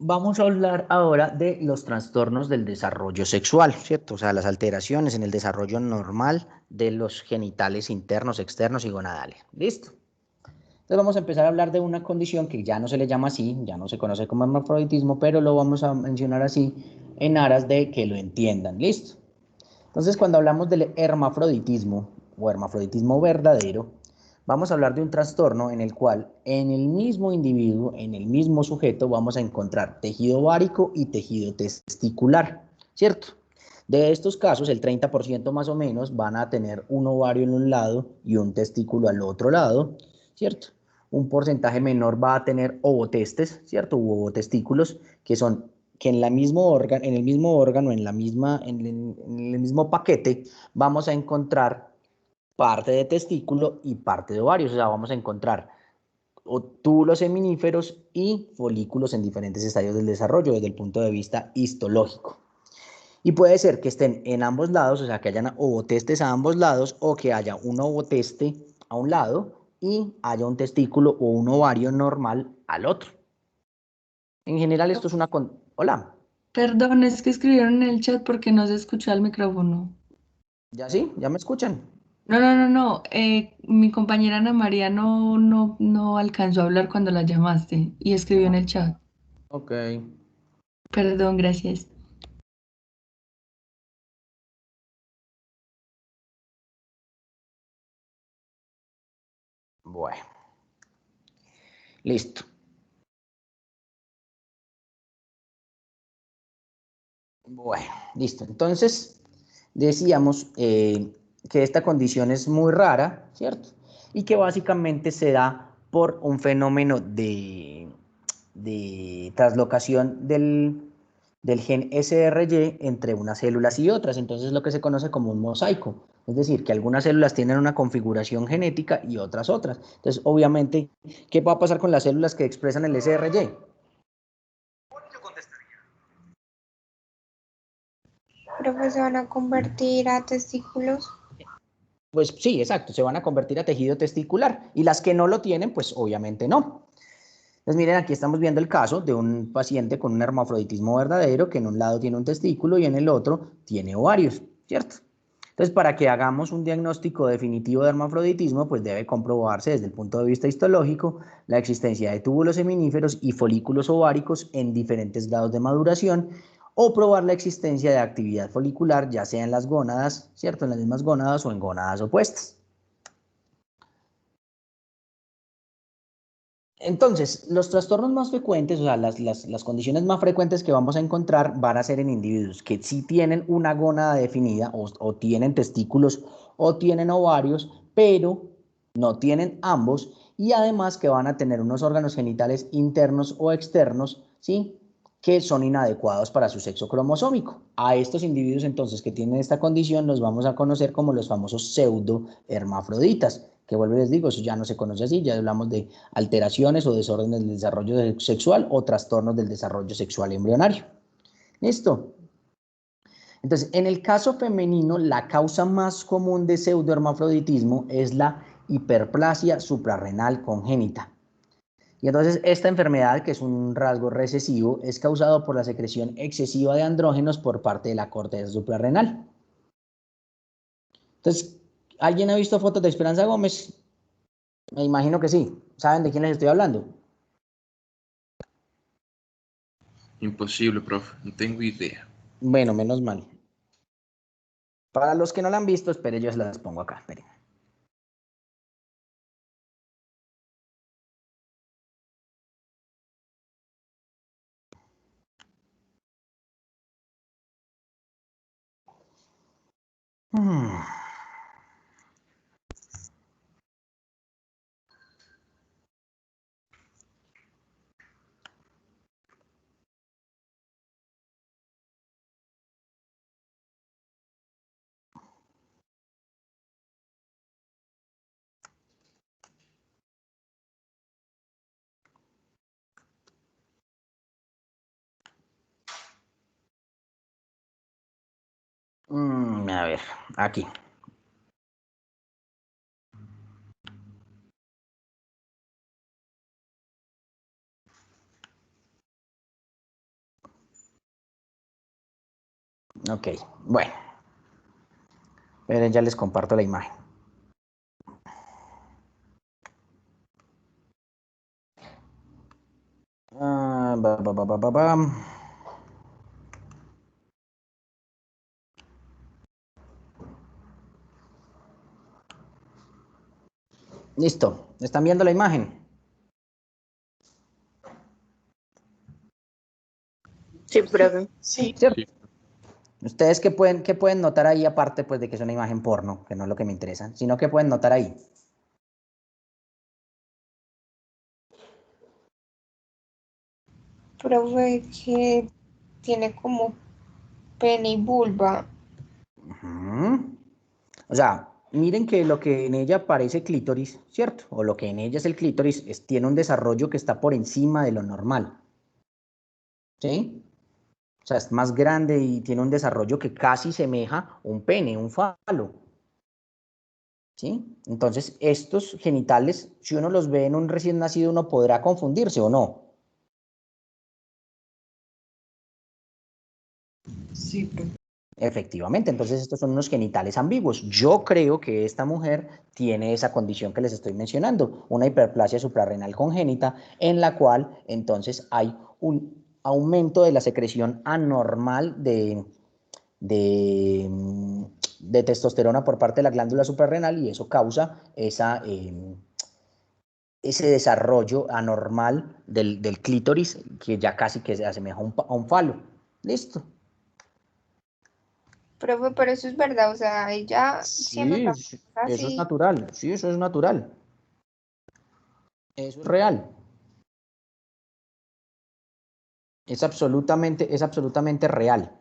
Vamos a hablar ahora de los trastornos del desarrollo sexual, ¿cierto? O sea, las alteraciones en el desarrollo normal de los genitales internos, externos y gonadales. ¿Listo? Entonces vamos a empezar a hablar de una condición que ya no se le llama así, ya no se conoce como hermafroditismo, pero lo vamos a mencionar así en aras de que lo entiendan. ¿Listo? Entonces, cuando hablamos del hermafroditismo o hermafroditismo verdadero, vamos a hablar de un trastorno en el cual en el mismo individuo, en el mismo sujeto, vamos a encontrar tejido ovárico y tejido testicular, ¿cierto? De estos casos, el 30% más o menos van a tener un ovario en un lado y un testículo al otro lado, ¿cierto? Un porcentaje menor va a tener ovotestes, ¿cierto? U ovotestículos, que son que en, en el mismo órgano, en el mismo paquete, vamos a encontrar parte de testículo y parte de ovarios. O sea, vamos a encontrar túbulos seminíferos y folículos en diferentes estadios del desarrollo desde el punto de vista histológico. Y puede ser que estén en ambos lados, o sea, que hayan ovotestes a ambos lados o que haya un ovoteste a un lado y haya un testículo o un ovario normal al otro. En general, esto es una... Hola, Perdón, es que escribieron en el chat porque no se escucha el micrófono. ¿ya sí? ¿Ya me escuchan? No, no, no, no. Mi compañera Ana María no alcanzó a hablar cuando la llamaste y escribió en el chat. Ok. Perdón, gracias. Bueno, listo. Bueno, listo. Entonces, decíamos que esta condición es muy rara, ¿cierto? Y que básicamente se da por un fenómeno de traslocación del gen SRY entre unas células y otras. Entonces, lo que se conoce como un mosaico. Es decir, que algunas células tienen una configuración genética y otras otras. Entonces, obviamente, ¿qué va a pasar con las células que expresan el SRY? Profe, se van a convertir a testículos. Pues sí, exacto, se van a convertir a tejido testicular y las que no lo tienen, pues obviamente no. Entonces miren, aquí estamos viendo el caso de un paciente con un hermafroditismo verdadero que en un lado tiene un testículo y en el otro tiene ovarios, ¿cierto? Entonces, para que hagamos un diagnóstico definitivo de hermafroditismo, pues debe comprobarse desde el punto de vista histológico la existencia de túbulos seminíferos y folículos ováricos en diferentes grados de maduración o probar la existencia de actividad folicular, ya sea en las gónadas, ¿cierto? En las mismas gónadas o en gónadas opuestas. Entonces, los trastornos más frecuentes, o sea, las condiciones más frecuentes que vamos a encontrar van a ser en individuos que sí tienen una gónada definida o tienen testículos o tienen ovarios, pero no tienen ambos y además que van a tener unos órganos genitales internos o externos, ¿sí? Que son inadecuados para su sexo cromosómico. A estos individuos entonces que tienen esta condición los vamos a conocer como los famosos pseudohermafroditas, que vuelvo y les digo, eso ya no se conoce así, ya hablamos de alteraciones o desórdenes del desarrollo sexual o trastornos del desarrollo sexual embrionario. ¿Listo? Entonces, en el caso femenino, la causa más común de pseudohermafroditismo es la hiperplasia suprarrenal congénita. Y entonces esta enfermedad, que es un rasgo recesivo, es causado por la secreción excesiva de andrógenos por parte de la corteza suprarrenal. Entonces, ¿alguien ha visto fotos de Esperanza Gómez? Me imagino que sí. ¿Saben de quién les estoy hablando? Imposible, profe, no tengo idea. Bueno, menos mal. Para los que no la han visto, espere, yo se las pongo acá. Espere. Hmm. A ver, aquí. Ok, bueno. Miren, ya les comparto la imagen. Ah, ba. Listo, ¿están viendo la imagen? Sí, profe. Sí. ¿Cierto? Sí. ¿Ustedes qué pueden notar ahí, aparte pues, de que es una imagen porno, que no es lo que me interesa, sino qué pueden notar ahí? Profe, que tiene como pene y vulva. Ujú. O sea, miren que lo que en ella parece clítoris, ¿cierto? O lo que en ella es el clítoris, tiene un desarrollo que está por encima de lo normal, ¿sí? O sea, es más grande y tiene un desarrollo que casi semeja un pene, un falo, ¿sí? Entonces, estos genitales, si uno los ve en un recién nacido, uno podrá confundirse o no. Sí, profe. Efectivamente, entonces estos son unos genitales ambiguos. Yo creo que esta mujer tiene esa condición que les estoy mencionando, una hiperplasia suprarrenal congénita, en la cual entonces hay un aumento de la secreción anormal de, de testosterona por parte de la glándula suprarrenal y eso causa ese desarrollo anormal del clítoris que ya casi que se asemeja a un falo. Listo. Profe, pero eso es verdad, o sea, ella siendo Sí, tan sí, eso es así, natural, sí, eso es natural, eso es real, es absolutamente real,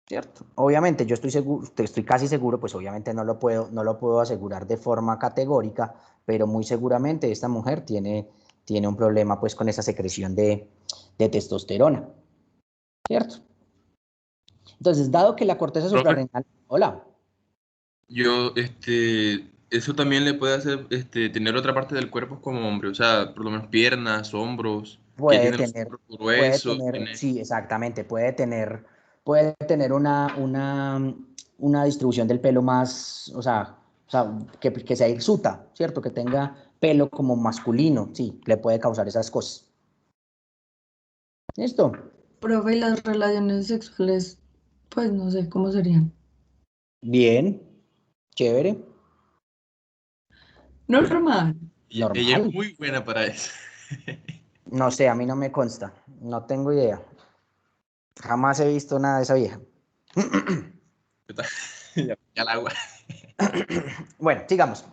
¿cierto? Obviamente yo estoy seguro, estoy casi seguro, pues obviamente no lo puedo asegurar de forma categórica, pero muy seguramente esta mujer tiene un problema pues con esa secreción de testosterona, ¿cierto? Entonces, dado que la corteza Profe, suprarrenal, hola, yo, eso también le puede hacer, tener otra parte del cuerpo como hombre, o sea, por lo menos piernas, hombros, que puede tiene los tener, hombros gruesos, tiene, sí, exactamente, puede tener una distribución del pelo más, o sea que sea hirsuta, ¿cierto? Que tenga pelo como masculino, sí, le puede causar esas cosas. ¿Listo? Profe, y las relaciones sexuales, pues no sé cómo serían. Bien, chévere, Normal. ella es normal. muy buena para eso. No sé, a mí no me consta, no tengo idea. Jamás he visto nada de esa vieja. Ya al agua. Bueno, sigamos.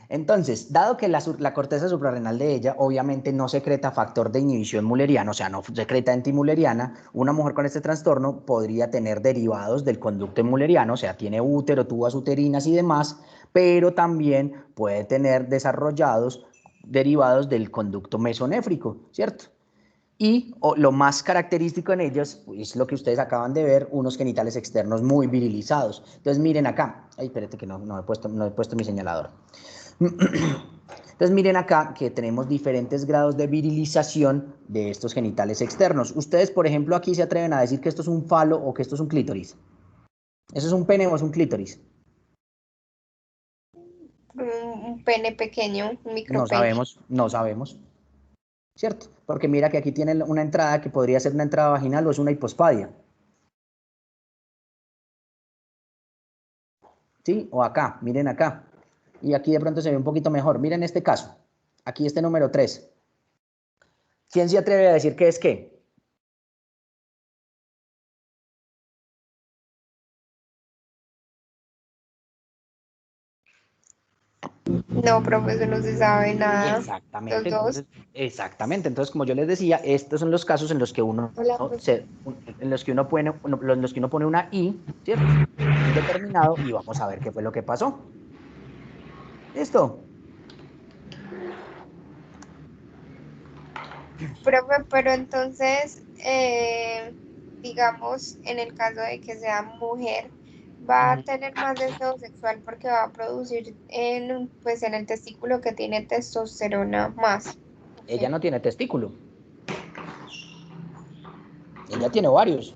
Entonces, dado que la corteza suprarrenal de ella obviamente no secreta factor de inhibición mulleriana, o sea, no secreta antimulleriana, una mujer con este trastorno podría tener derivados del conducto mulleriano, o sea, tiene útero, tubas uterinas y demás, pero también puede tener desarrollados derivados del conducto mesonéfrico, ¿cierto? Y lo más característico en ellos es lo que ustedes acaban de ver, unos genitales externos muy virilizados. Entonces miren acá, ay, espérate que no he puesto mi señalador. Entonces miren acá que tenemos diferentes grados de virilización de estos genitales externos. Ustedes, por ejemplo, aquí se atreven a decir que esto es un falo o que esto es un clítoris. ¿Eso es un pene o es un clítoris? un pene pequeño, un No micropene. sabemos, no sabemos, ¿cierto? Porque mira que aquí tienen una entrada que podría ser una entrada vaginal o es una hipospadia. ¿Sí? O acá, miren acá. Y aquí de pronto se ve un poquito mejor. Miren este caso. Aquí este número 3. ¿Quién se atreve a decir qué es qué? No, profe, eso no se sabe nada. Exactamente, Los dos. exactamente. Entonces, como yo les decía, estos son los casos en los que uno Hola, profe. en los que en los que uno pone una I, ¿cierto? Indeterminado y vamos a ver qué fue lo que pasó. ¿Listo? Profe, pero entonces, digamos, en el caso de que sea mujer, va a tener más deseo sexual porque va a producir pues, en el testículo que tiene testosterona más. Ella Ok. no tiene testículo. Ella tiene ovarios,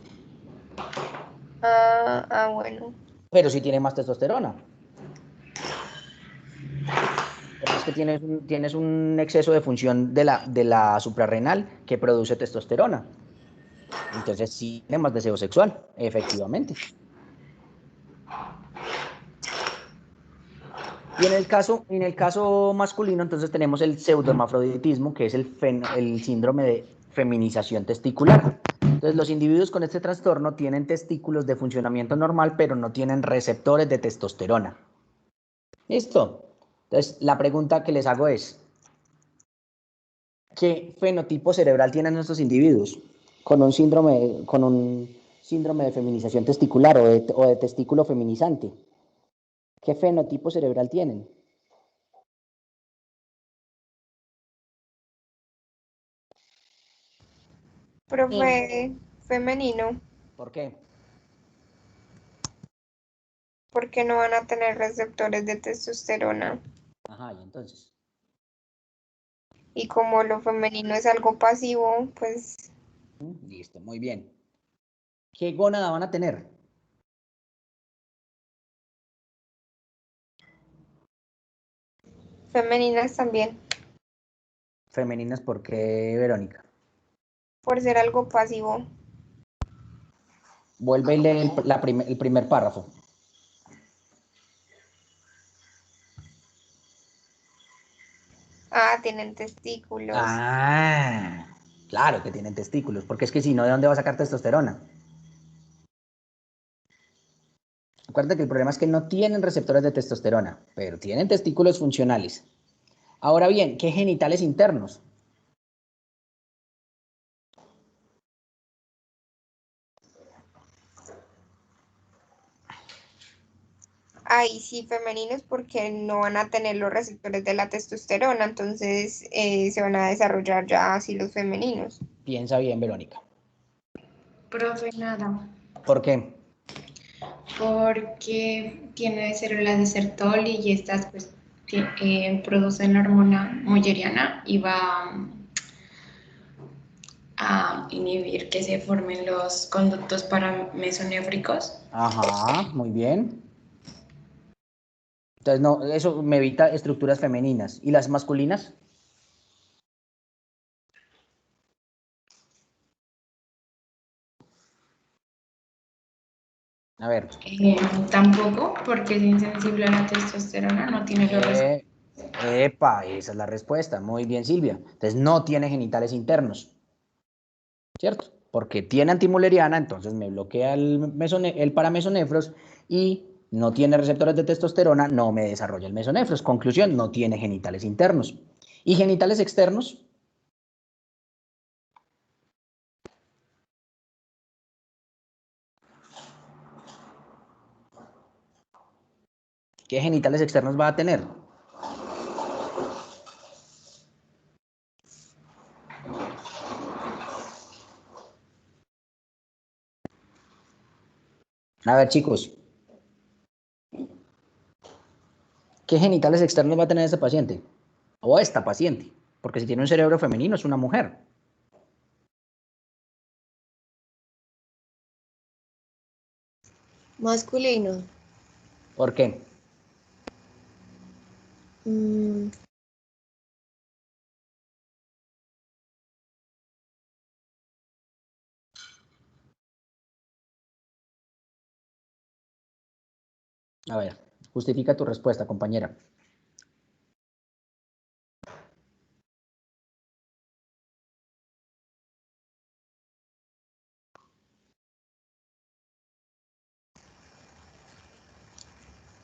Bueno. pero sí tiene más testosterona. Porque es que tienes un exceso de función de la suprarrenal que produce testosterona. Entonces sí tiene más deseo sexual, efectivamente. Y en el caso masculino, entonces tenemos el pseudohermafroditismo, que es el síndrome de feminización testicular. Entonces, los individuos con este trastorno tienen testículos de funcionamiento normal, pero no tienen receptores de testosterona. ¿Listo? Entonces, la pregunta que les hago es, ¿qué fenotipo cerebral tienen estos individuos con un síndrome de feminización testicular o de testículo feminizante? ¿Qué fenotipo cerebral tienen? Profe, femenino, ¿Por qué? porque no van a tener receptores de testosterona. Ajá, y entonces. Y como lo femenino es algo pasivo, pues Listo, muy bien. ¿Qué gónada van a tener? femeninas también, Femeninas, ¿por qué, Verónica? por ser algo pasivo. Vuelve y lee el primer párrafo. Tienen testículos. Ah, claro que tienen testículos, porque es que si no, ¿de dónde va a sacar testosterona? Acuérdate que el problema es que no tienen receptores de testosterona, pero tienen testículos funcionales. Ahora bien, ¿qué genitales internos? Ahí sí, femeninos porque no van a tener los receptores de la testosterona, entonces se van a desarrollar ya así los femeninos. Piensa bien, Verónica. Profe, nada, ¿Por qué? porque tiene células de Sertoli y estas pues producen la hormona mulleriana y va a inhibir que se formen los conductos paramesonéfricos. Ajá, muy bien. Entonces, no, eso me evita estructuras femeninas. ¿Y las masculinas? A ver. Tampoco, porque es insensible a la testosterona, no tiene los receptores. Epa, esa es la respuesta. Muy bien, Silvia. Entonces no tiene genitales internos, ¿cierto? Porque tiene antimuleriana, entonces me bloquea el paramesonefros y no tiene receptores de testosterona, no me desarrolla el mesonefros. Conclusión, no tiene genitales internos. ¿Y genitales externos? ¿Qué genitales externos va a tener? A ver, chicos, ¿qué genitales externos va a tener ese paciente? O esta paciente, porque si tiene un cerebro femenino es una mujer. Masculino. ¿Por qué? Mm, A ver, justifica tu respuesta, compañera.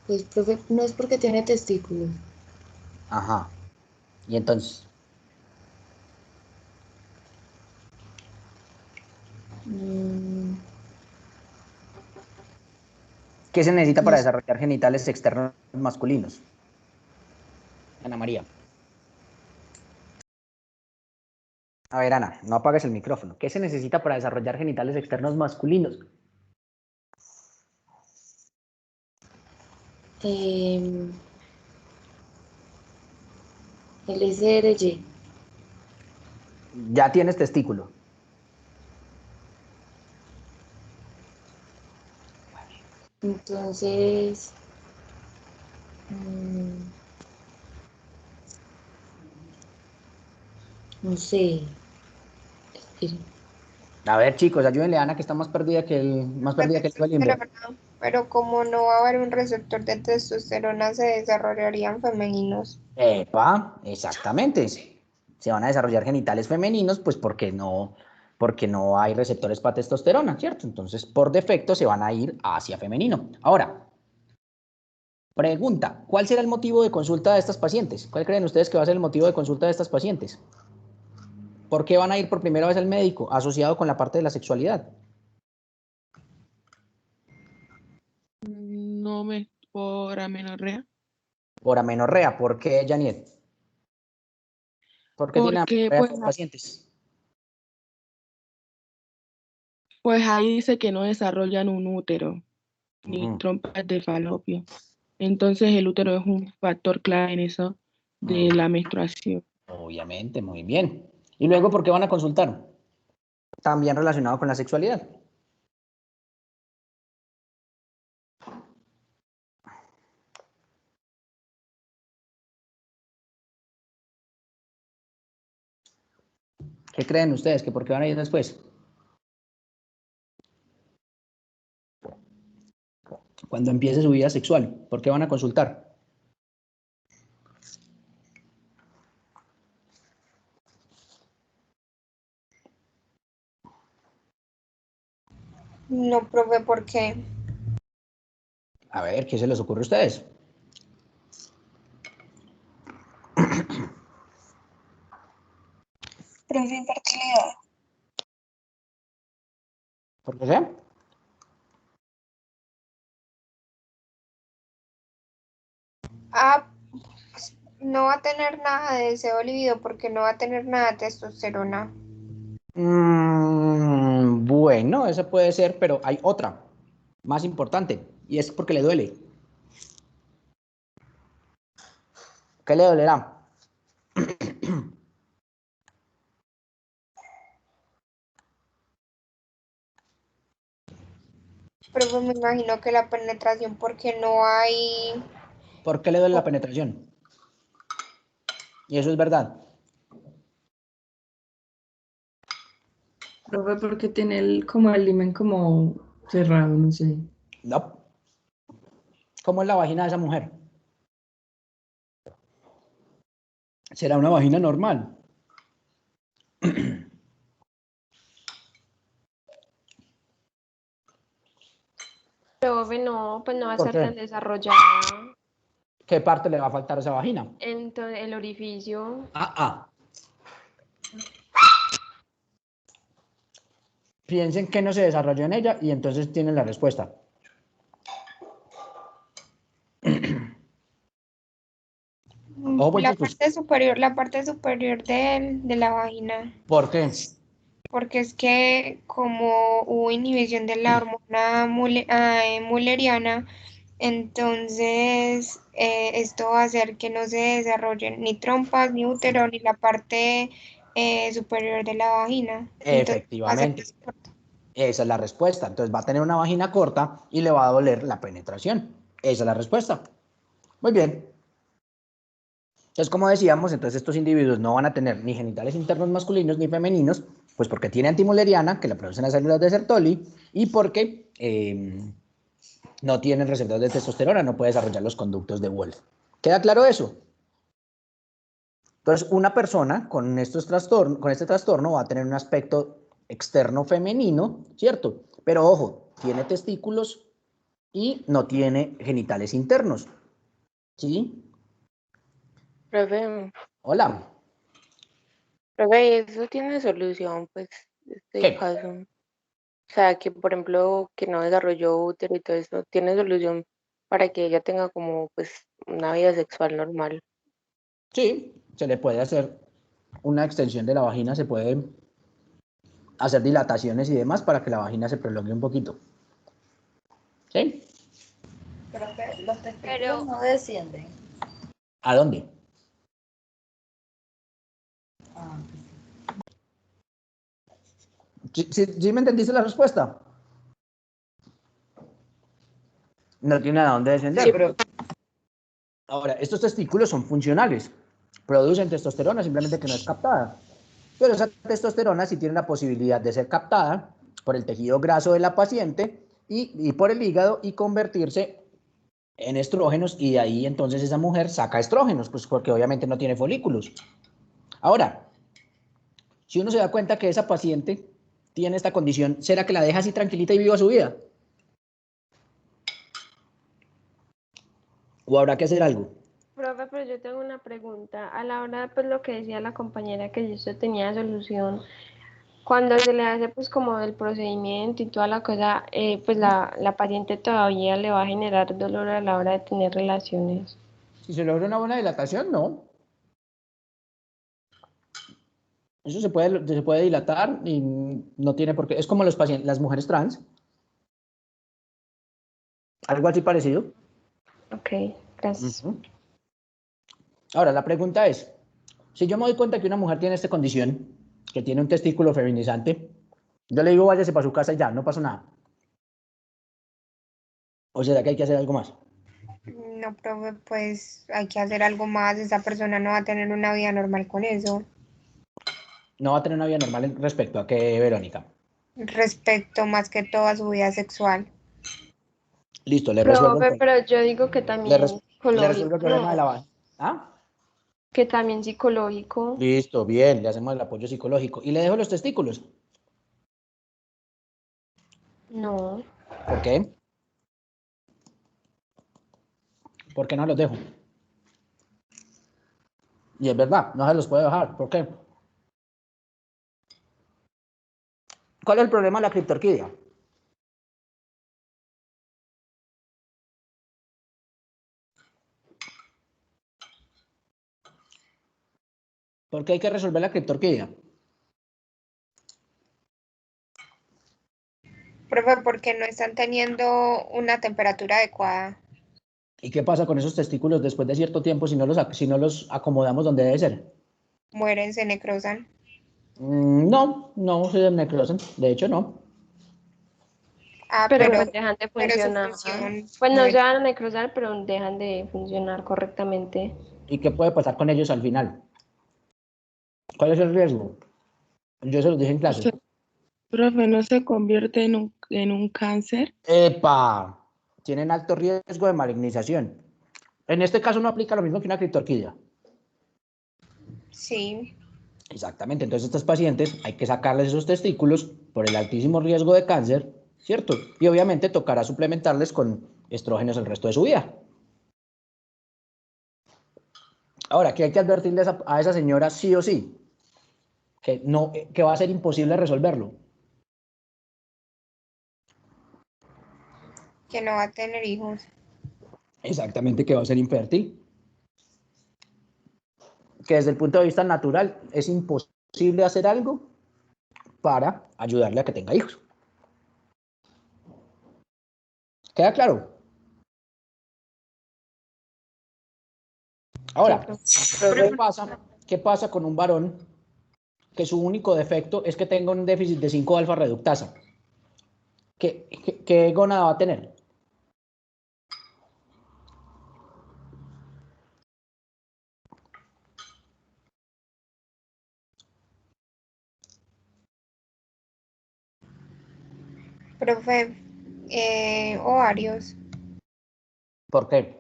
pues, profe, no es porque tiene testículos. Ajá. Y entonces, Mm, ¿qué se necesita no para es- desarrollar genitales externos masculinos? Ana María. A ver, Ana, no apagues el micrófono. ¿Qué se necesita para desarrollar genitales externos masculinos? em, el SRY. Ya tienes testículo. Entonces, mm, no sé. Espere. A ver, chicos, ayúdenle a Ana, que está más perdida que el limbo. Testosterona, pero como no va a haber un receptor de testosterona, se desarrollarían femeninos. Epa, exactamente. Se van a desarrollar genitales femeninos, pues porque no hay receptores para testosterona, ¿cierto? Entonces, por defecto, se van a ir hacia femenino. Ahora, pregunta, ¿cuál será el motivo de consulta de estas pacientes? ¿Cuál creen ustedes que va a ser el motivo de consulta de estas pacientes? ¿Por qué van a ir por primera vez al médico asociado con la parte de la sexualidad? No me por amenorrea. Por amenorrea. ¿Por qué, Janiet? ¿Por qué tiene Porque amenorrea estas pacientes? pues ahí dice que no desarrollan un útero ni Ujú. trompas de falopio. Entonces el útero es un factor clave en eso de la menstruación. Obviamente, muy bien. ¿Y luego por qué van a consultar? También relacionado con la sexualidad. ¿Qué creen ustedes? ¿Que por qué van a ir después? Cuando empiece su vida sexual, ¿por qué van a consultar? No, profe, ¿por qué? A ver, ¿qué se les ocurre a ustedes? Profe, infertilidad. ¿Por qué? Ah, pues, no va a tener nada de deseo libido porque no va a tener nada de testosterona. Bueno, esa puede ser, pero hay otra más importante y es porque le duele. ¿Qué le dolerá? Pero pues me imagino que la penetración porque no hay... ¿Por qué le duele la penetración? Y eso es verdad. Profe, porque tiene como el limen como cerrado, no sé. No. ¿Cómo es la vagina de esa mujer? ¿Será una vagina normal? Profe, no, pues no va a ¿Por estar tan qué? desarrollada. ¿Qué parte le va a faltar a esa vagina? Entonces, el orificio. Ah. Piensen que no se desarrolló en ella y entonces tienen la respuesta. Ojo, pues, chicos. La parte superior de la vagina. ¿Por qué? Porque es que como hubo inhibición de la hormona mulleriana, entonces esto va a hacer que no se desarrollen ni trompas, ni útero, ni la parte superior de la vagina. Entonces va a ser Efectivamente. más corto. Esa es la respuesta. Entonces va a tener una vagina corta y le va a doler la penetración. Esa es la respuesta. Muy bien. Entonces, como decíamos, entonces estos individuos no van a tener ni genitales internos masculinos ni femeninos, pues porque tiene antimuleriana, que la producen las células de Sertoli, y porque no tienen receptores de testosterona, no puede desarrollar los conductos de Wolff. ¿Queda claro eso? Entonces, una persona con este trastorno va a tener un aspecto externo femenino, ¿cierto? Pero ojo, tiene testículos y no tiene genitales internos, ¿sí? Profe, Hola, profe, eso tiene solución, pues, este ¿qué? caso. O sea, que por ejemplo, que no desarrolló útero y todo eso, tiene solución para que ella tenga como, pues, una vida sexual normal. Sí, se le puede hacer una extensión de la vagina, se puede hacer dilataciones y demás para que la vagina se prolongue un poquito. ¿Sí? Profe, los testículos Pero, no descienden. ¿A dónde? Ah, ¿Sí me entendiste la respuesta? No tiene a dónde descender. Sí, pero Ahora, estos testículos son funcionales. Producen testosterona, simplemente que no es captada. Pero esa testosterona sí tiene la posibilidad de ser captada por el tejido graso de la paciente y por el hígado y convertirse en estrógenos, y de ahí entonces esa mujer saca estrógenos, pues porque obviamente no tiene folículos. Ahora, si uno se da cuenta que esa paciente tiene esta condición, ¿será que la deja así tranquilita y viva su vida? ¿O habrá que hacer algo? Profe, pero yo tengo una pregunta. A la hora, pues lo que decía la compañera que esto tenía solución, cuando se le hace pues como el procedimiento y toda la cosa, pues la paciente todavía le va a generar dolor a la hora de tener relaciones. Si se logra una buena dilatación, no. Eso se puede dilatar y no tiene por qué. Es como los pacientes, las mujeres trans, algo así parecido. Ok, gracias. Ahora, la pregunta es, si yo me doy cuenta que una mujer tiene esta condición, que tiene un testículo feminizante, yo le digo váyase para su casa y ya, no pasa nada. ¿O será que hay que hacer algo más? No, profe, pues hay que hacer algo más. Esa persona no va a tener una vida normal con eso. No va a tener una vida normal respecto a qué, Verónica. Respecto más que todo a su vida sexual. Listo, le resuelvo el Profe, problema. pero yo digo que también Le resuelvo el psicológico, problema de la no, base. ¿Ah? que también psicológico, Listo, bien, le hacemos el apoyo psicológico. Y le dejo los testículos. no. ¿Por qué? ¿Por qué no los dejo? Y es verdad, no se los puede dejar. ¿Por qué? ¿Cuál es el problema de la criptorquidia? ¿Por qué hay que resolver la criptorquidia? Profe, porque no están teniendo una temperatura adecuada. ¿Y qué pasa con esos testículos después de cierto tiempo si no los acomodamos donde debe ser? Mueren, se necrosan. No, no se necrosan. De hecho, no. Ah, Pero pues dejan de pero su funcionar. función Pues no no se es. van a necrosar, pero dejan de funcionar correctamente. ¿Y qué puede pasar con ellos al final? ¿Cuál es el riesgo? Yo se los dije en clase. Profe, ¿no se convierte en un cáncer? ¡Epa! Tienen alto riesgo de malignización. En este caso no aplica lo mismo que una criptorquidia. Sí. Exactamente. Entonces, estos pacientes hay que sacarles esos testículos por el altísimo riesgo de cáncer, ¿cierto? Y obviamente tocará suplementarles con estrógenos el resto de su vida. Ahora, ¿qué hay que advertirle a esa señora sí o sí? Que, no, que va a ser imposible resolverlo. Que no va a tener hijos. Exactamente, que va a ser infértil. Que desde el punto de vista natural es imposible hacer algo para ayudarle a que tenga hijos. ¿Queda claro? Sí, Ahora, profe. ¿qué pasa con un varón que su único defecto es que tenga un déficit de 5-alfa reductasa? ¿Qué gónada va a tener? Profe, ovarios. ¿Por qué?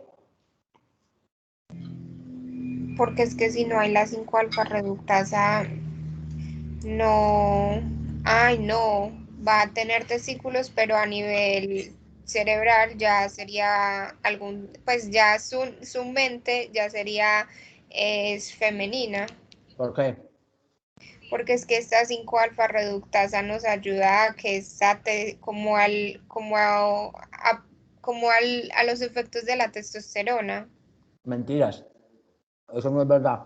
Porque es que si no hay la 5-alfa reductasa, no, ay, no, va a tener testículos, pero a nivel cerebral ya sería algún, pues ya su mente ya sería, es femenina. ¿Por qué? Porque es que esta 5-alfa reductasa nos ayuda a que a los efectos de la testosterona. Mentiras. Eso no es verdad.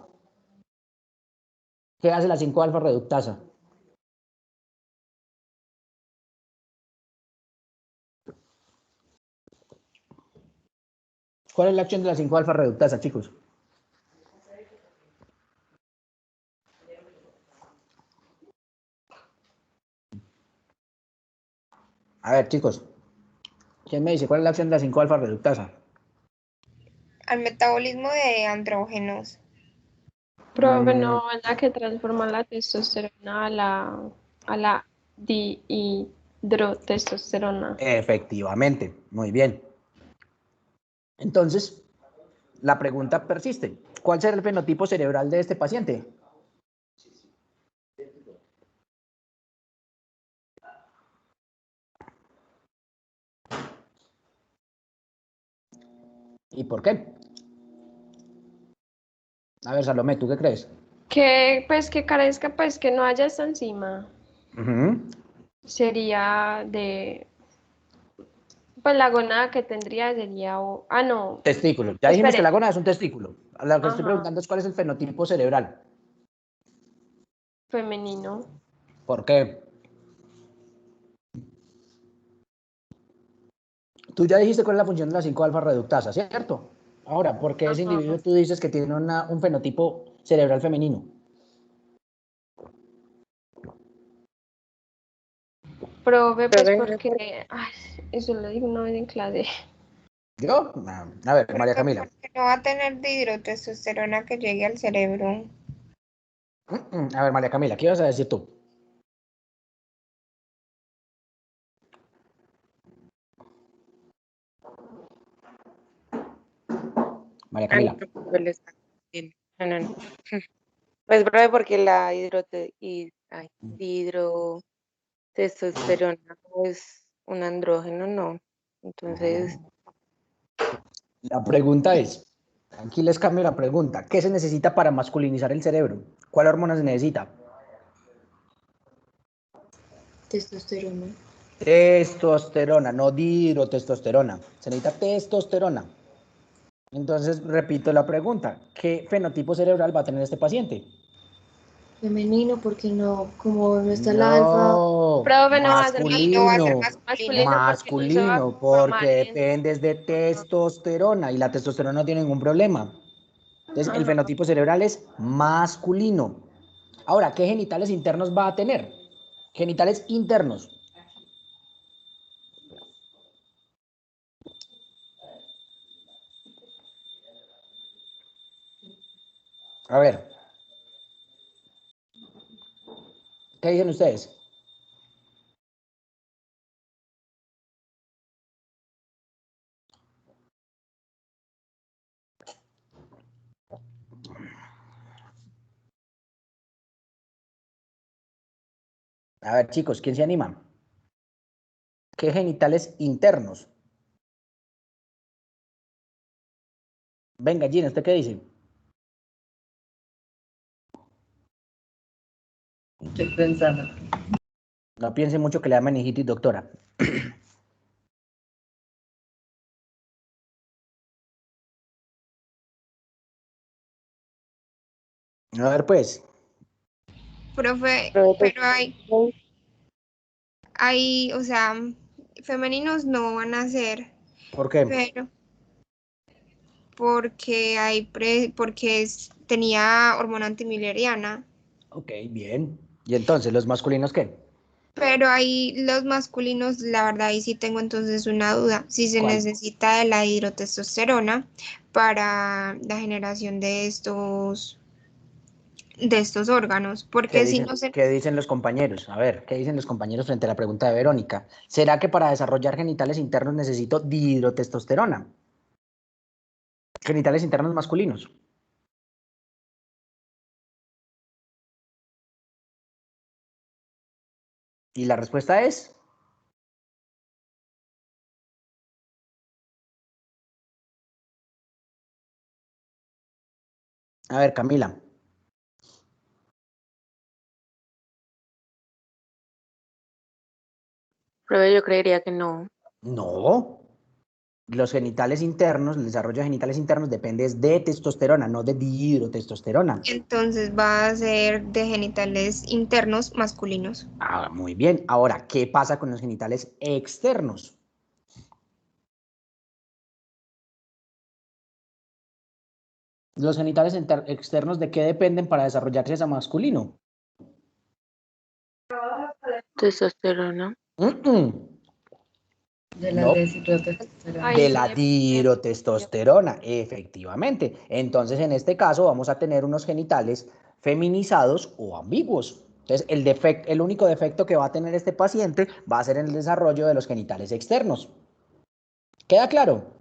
¿Qué hace la 5-alfa reductasa? ¿Cuál es la acción de la 5-alfa reductasa, chicos? A ver, chicos, ¿Quién me dice cuál es la acción de la 5-alfa reductasa? Al metabolismo de andrógenos. Profe, no es la que transforma la testosterona a la dihidrotestosterona. Efectivamente, muy bien. Entonces, la pregunta persiste. ¿Cuál será el fenotipo cerebral de este paciente? ¿Y por qué? A ver, Salomé, ¿tú qué crees? Que pues que carezca, pues que no haya esta enzima. Ujú. Sería de, pues la gonada que tendría sería, no, Testículo. Ya dijimos que espere, la gónada es un testículo. Lo que estoy ajá, preguntando es cuál es el fenotipo cerebral. femenino. ¿Por qué? Tú ya dijiste cuál es la función de la 5-alfa reductasa, ¿cierto? Ahora, ¿por qué ese Ajá. individuo tú dices que tiene un fenotipo cerebral femenino? Profe, pues Profe, porque, ay, eso lo dijo una vez en clase. ¿Yo? A ver, María Profe, Camila. porque no va a tener dihidrotestosterona que llegue al cerebro. A ver, María Camila, ¿qué ibas a decir tú? María ay, Camila. no, les- no, no, no. Pues, profe, porque la dihidrotestosterona es un andrógeno, ¿no? Entonces, La pregunta es, aquí les cambio la pregunta. ¿Qué se necesita para masculinizar el cerebro? ¿Cuál hormona se necesita? Testosterona. Testosterona, no dihidrotestosterona. Se necesita testosterona. Entonces, repito la pregunta. ¿Qué fenotipo cerebral va a tener este paciente? Femenino, porque no, como no está la alfa. No, Profe, no va a ser Y no va a ser masculino. masculino. masculino porque no se va a Masculino, formar porque en, dependes de testosterona y la testosterona no tiene ningún problema. Entonces, el ajá. fenotipo cerebral es masculino. Ahora, ¿qué genitales internos va a tener? Genitales internos. A ver, ¿qué dicen ustedes? A ver, chicos, ¿quién se anima? ¿Qué genitales internos? Venga, Gina, ¿usted qué dice? Estoy pensando. No piense mucho que le da meningitis, doctora. A ver, pues. Profe, profe, pero pues, o sea, femeninos no van a ser, ¿Por qué? pero porque tenía hormona antimileriana. Ok, bien. ¿Y entonces, los masculinos qué? Pero ahí los masculinos, la verdad, ahí sí tengo entonces una duda. Si se ¿Cuál? necesita de la hidrotestosterona para la generación de estos órganos, porque si no se... ¿Qué dicen los compañeros? A ver, ¿qué dicen los compañeros frente a la pregunta de Verónica? ¿Será que para desarrollar genitales internos necesito dihidrotestosterona? Genitales internos masculinos. Y la respuesta es... A ver, Camila. profe, yo creería que no. No. Los genitales internos, el desarrollo de genitales internos depende de testosterona, no de dihidrotestosterona. Entonces va a ser de genitales internos masculinos. Ah, muy bien. Ahora, ¿qué pasa con los genitales externos? ¿Los genitales externos de qué dependen para desarrollarse ese masculino? Testosterona. Mm-mm. De la No, deshidrotestosterona. Ay, de sí, la dihidrotestosterona, efectivamente. Entonces, en este caso, vamos a tener unos genitales feminizados o ambiguos. Entonces, el único defecto que va a tener este paciente va a ser en el desarrollo de los genitales externos. ¿Queda claro?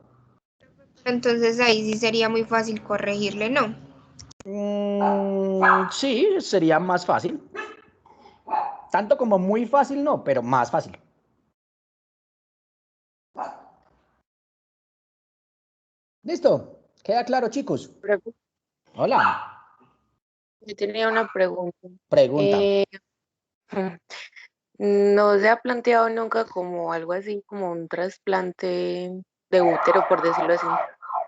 Entonces ahí sí sería muy fácil corregirle, ¿no? Sí, sería más fácil. Tanto como muy fácil, no, pero más fácil. ¿Listo? ¿Queda claro, chicos? Profe, Hola. yo tenía una pregunta. Pregunta. Eh, ¿No se ha planteado nunca como algo así, como un trasplante de útero, por decirlo así?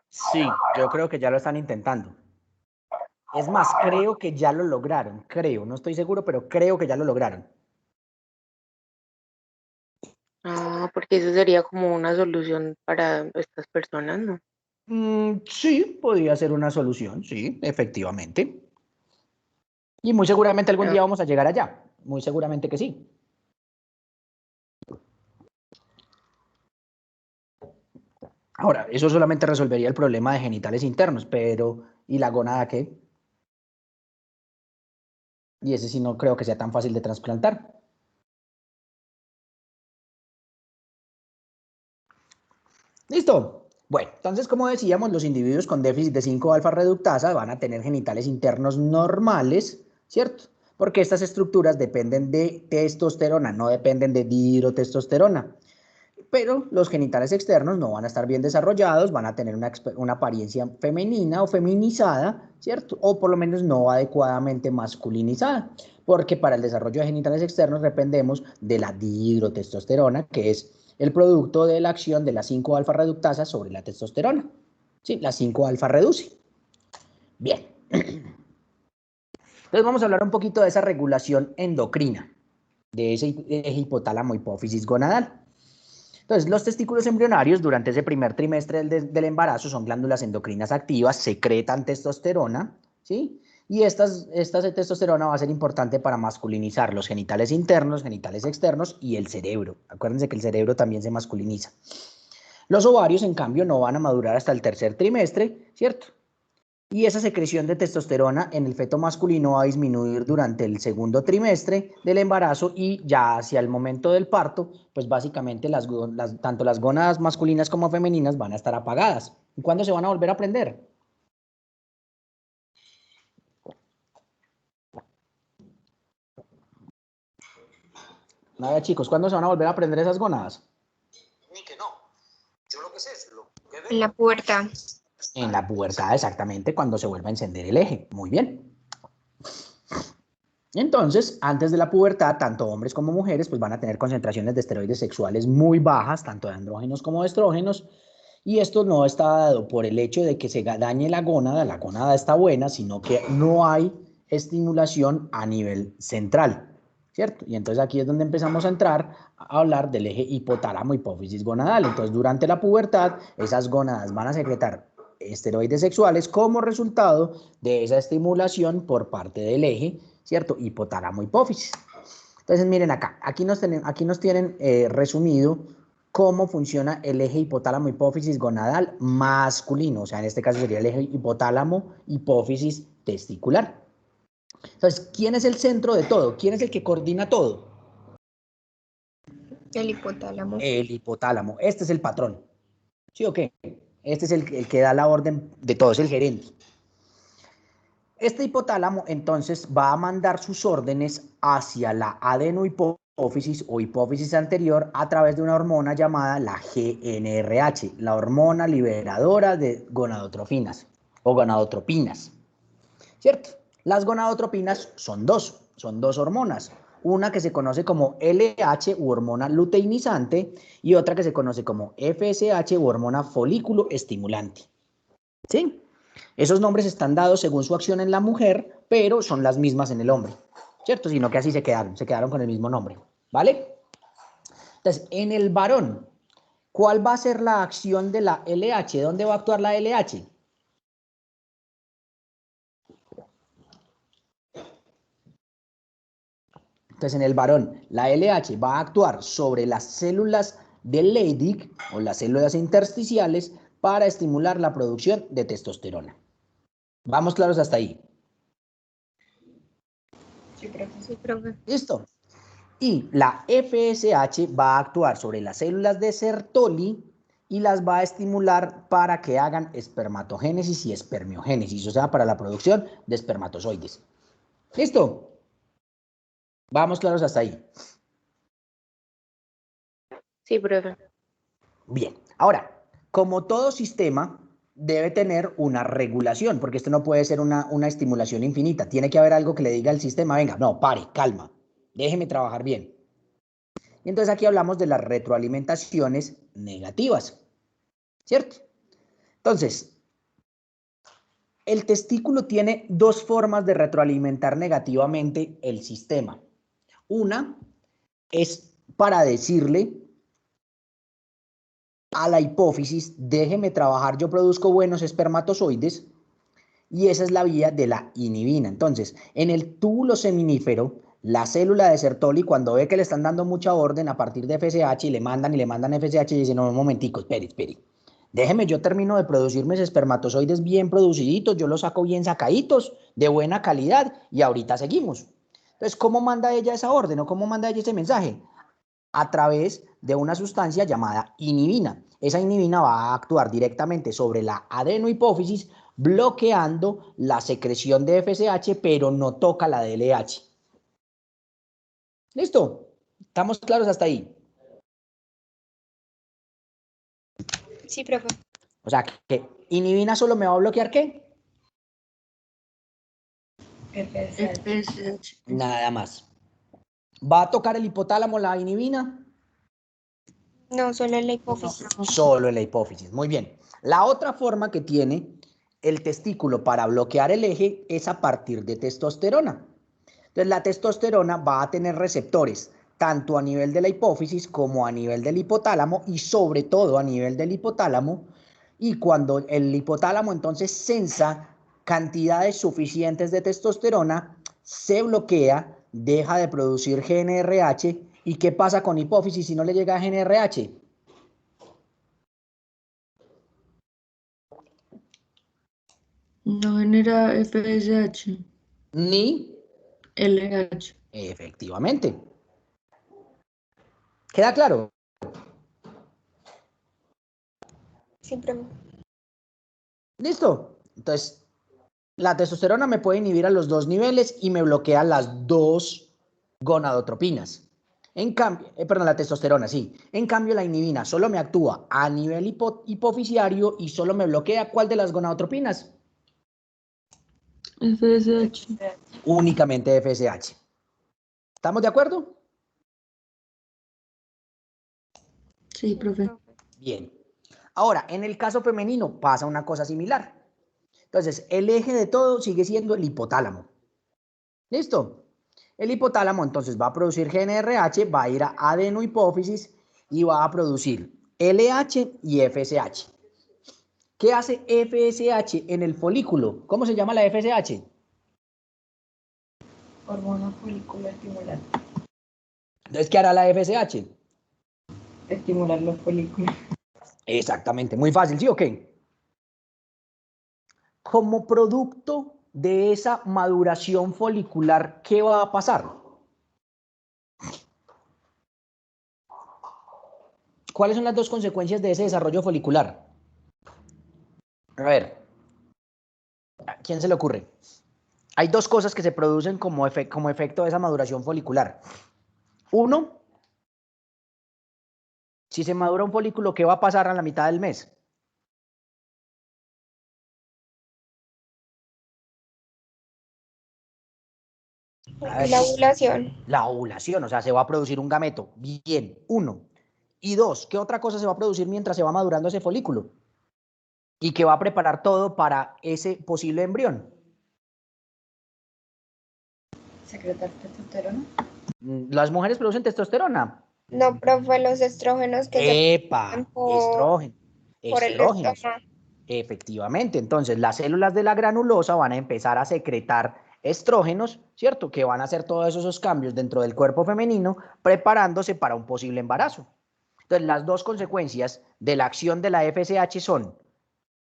Sí, yo creo que ya lo están intentando. Es más, creo que ya lo lograron. Creo, no estoy seguro, pero creo que ya lo lograron. Ah, porque eso sería como una solución para estas personas, ¿no? Sí, podría ser una solución, sí, efectivamente. Y muy seguramente algún Ah, día vamos a llegar allá. Muy seguramente que sí. Ahora, eso solamente resolvería el problema de genitales internos, pero ¿y la gónada qué? Y ese sí no creo que sea tan fácil de trasplantar. ¿Listo? Bueno, entonces, como decíamos, los individuos con déficit de 5-alfa reductasa van a tener genitales internos normales, ¿cierto? Porque estas estructuras dependen de testosterona, no dependen de dihidrotestosterona. Pero los genitales externos no van a estar bien desarrollados, van a tener una apariencia femenina o feminizada, ¿cierto? O por lo menos no adecuadamente masculinizada, porque para el desarrollo de genitales externos dependemos de la dihidrotestosterona, que es el producto de la acción de la 5-alfa reductasa sobre la testosterona. Sí, la 5-alfa reduce. Bien. Entonces vamos a hablar un poquito de esa regulación endocrina, de ese eje hipotálamo hipófisis gonadal. Entonces, los testículos embrionarios durante ese primer trimestre del embarazo son glándulas endocrinas activas, secretan testosterona, ¿sí? Y esta testosterona va a ser importante para masculinizar los genitales internos, genitales externos y el cerebro. Acuérdense que el cerebro también se masculiniza. Los ovarios, en cambio, no van a madurar hasta el tercer trimestre, ¿cierto? Y esa secreción de testosterona en el feto masculino va a disminuir durante el segundo trimestre del embarazo y ya hacia el momento del parto, pues básicamente tanto las gónadas masculinas como femeninas van a estar apagadas. ¿Y cuándo se van a volver a prender? Nada, chicos, ¿cuándo se van a volver a prender esas gónadas? Ni que no. Yo lo que sé es lo que En veo. la pubertad. En la pubertad, exactamente, cuando se vuelva a encender el eje. Muy bien. Entonces, antes de la pubertad, tanto hombres como mujeres pues van a tener concentraciones de esteroides sexuales muy bajas, tanto de andrógenos como de estrógenos, y esto no está dado por el hecho de que se dañe la gónada está buena, sino que no hay estimulación a nivel central, ¿cierto? Y entonces aquí es donde empezamos a entrar a hablar del eje hipotálamo hipófisis gonadal. Entonces, durante la pubertad, esas gónadas van a secretar esteroides sexuales como resultado de esa estimulación por parte del eje, ¿cierto? Hipotálamo hipófisis. Entonces, miren acá, aquí nos tienen resumido cómo funciona el eje hipotálamo hipófisis gonadal masculino, o sea, en este caso sería el eje hipotálamo hipófisis testicular. Entonces, ¿quién es el centro de todo? ¿Quién es el que coordina todo? El hipotálamo. El hipotálamo. Este es el patrón. ¿Sí o qué? Este es el que da la orden de todo, es el gerente. Este hipotálamo entonces va a mandar sus órdenes hacia la adenohipófisis o hipófisis anterior a través de una hormona llamada la GnRH, la hormona liberadora de gonadotrofinas o gonadotropinas, ¿cierto? Las gonadotropinas son dos hormonas, una que se conoce como LH u hormona luteinizante y otra que se conoce como FSH u hormona folículo estimulante, ¿sí? Esos nombres están dados según su acción en la mujer, pero son las mismas en el hombre, ¿cierto? Sino que así se quedaron con el mismo nombre, ¿vale? Entonces, en el varón, ¿cuál va a ser la acción de la LH? ¿Dónde va a actuar la LH? Entonces, en el varón, la LH va a actuar sobre las células del Leydig o las células intersticiales para estimular la producción de testosterona. ¿Vamos claros hasta ahí? Sí, profe. Sí, profe. ¿Listo? Y la FSH va a actuar sobre las células de Sertoli y las va a estimular para que hagan espermatogénesis y espermiogénesis, o sea, para la producción de espermatozoides. ¿Listo? Vamos claros hasta ahí. Sí, profe. Bien, ahora, como todo sistema, debe tener una regulación, porque esto no puede ser una estimulación infinita. Tiene que haber algo que le diga al sistema, venga, no, pare, calma, déjeme trabajar bien. Y entonces aquí hablamos de las retroalimentaciones negativas, ¿cierto? Entonces, el testículo tiene dos formas de retroalimentar negativamente el sistema. Una es para decirle a la hipófisis, déjeme trabajar, yo produzco buenos espermatozoides, y esa es la vía de la inhibina. Entonces, en el túbulo seminífero, la célula de Sertoli, cuando ve que le están dando mucha orden a partir de FSH y le mandan FSH, y dice, no, un momentico, espere, déjeme, yo termino de producir mis espermatozoides bien produciditos, yo los saco bien sacaditos, de buena calidad, y ahorita seguimos. Entonces, ¿cómo manda ella esa orden o cómo manda ella ese mensaje? A través de una sustancia llamada inhibina. Esa inhibina va a actuar directamente sobre la adenohipófisis, bloqueando la secreción de FSH, pero no toca la de LH. ¿Listo? ¿Estamos claros hasta ahí? Sí, profe. O sea, que inhibina solo me va a bloquear ¿qué? FSH. Nada más. ¿Va a tocar el hipotálamo la inhibina? No, solo en la hipófisis. Solo en la hipófisis. Muy bien. La otra forma que tiene el testículo para bloquear el eje es a partir de testosterona. Entonces, la testosterona va a tener receptores tanto a nivel de la hipófisis como a nivel del hipotálamo y sobre todo a nivel del hipotálamo. Y cuando el hipotálamo entonces sensa cantidades suficientes de testosterona, se bloquea, deja de producir GNRH. ¿Y qué pasa con hipófisis si no le llega GNRH? No genera FSH, Ni LH. efectivamente. ¿Queda claro? Sí, profe. ¿Listo? Entonces, la testosterona me puede inhibir a los dos niveles y me bloquea las dos gonadotropinas. En cambio, perdón, la testosterona, sí. En cambio, la inhibina solo me actúa a nivel hipofisiario y solo me bloquea ¿cuál de las gonadotropinas? FSH. Únicamente FSH. ¿Estamos de acuerdo? Sí, profe. Bien. Ahora, en el caso femenino pasa una cosa similar. Entonces, el eje de todo sigue siendo el hipotálamo. ¿Listo? El hipotálamo entonces va a producir GNRH, va a ir a adenohipófisis y va a producir LH y FSH. ¿Qué hace FSH en el folículo? ¿Cómo se llama la FSH? Hormona folicular estimulante. Entonces, ¿qué hará la FSH? Estimular los folículos. Exactamente, muy fácil, ¿sí o qué? Como producto de esa maduración folicular, ¿qué va a pasar? ¿Cuáles son las dos consecuencias de ese desarrollo folicular? A ver, ¿a quién se le ocurre? Hay dos cosas que se producen como efecto de esa maduración folicular. Uno, si se madura un folículo, ¿qué va a pasar a la mitad del mes? La ovulación. La ovulación, o sea, se va a producir un gameto. Bien, uno. Y dos, ¿qué otra cosa se va a producir mientras se va madurando ese folículo? Y que va a preparar todo para ese posible embrión. Secretar testosterona. ¿Las mujeres producen testosterona? No, profe, los estrógenos que se ¡Epa! producen por el Estrógenos. estómago. Efectivamente, entonces las células de la granulosa van a empezar a secretar estrógenos, ¿cierto? Que van a hacer todos esos cambios dentro del cuerpo femenino, preparándose para un posible embarazo. Entonces, las dos consecuencias de la acción de la FSH son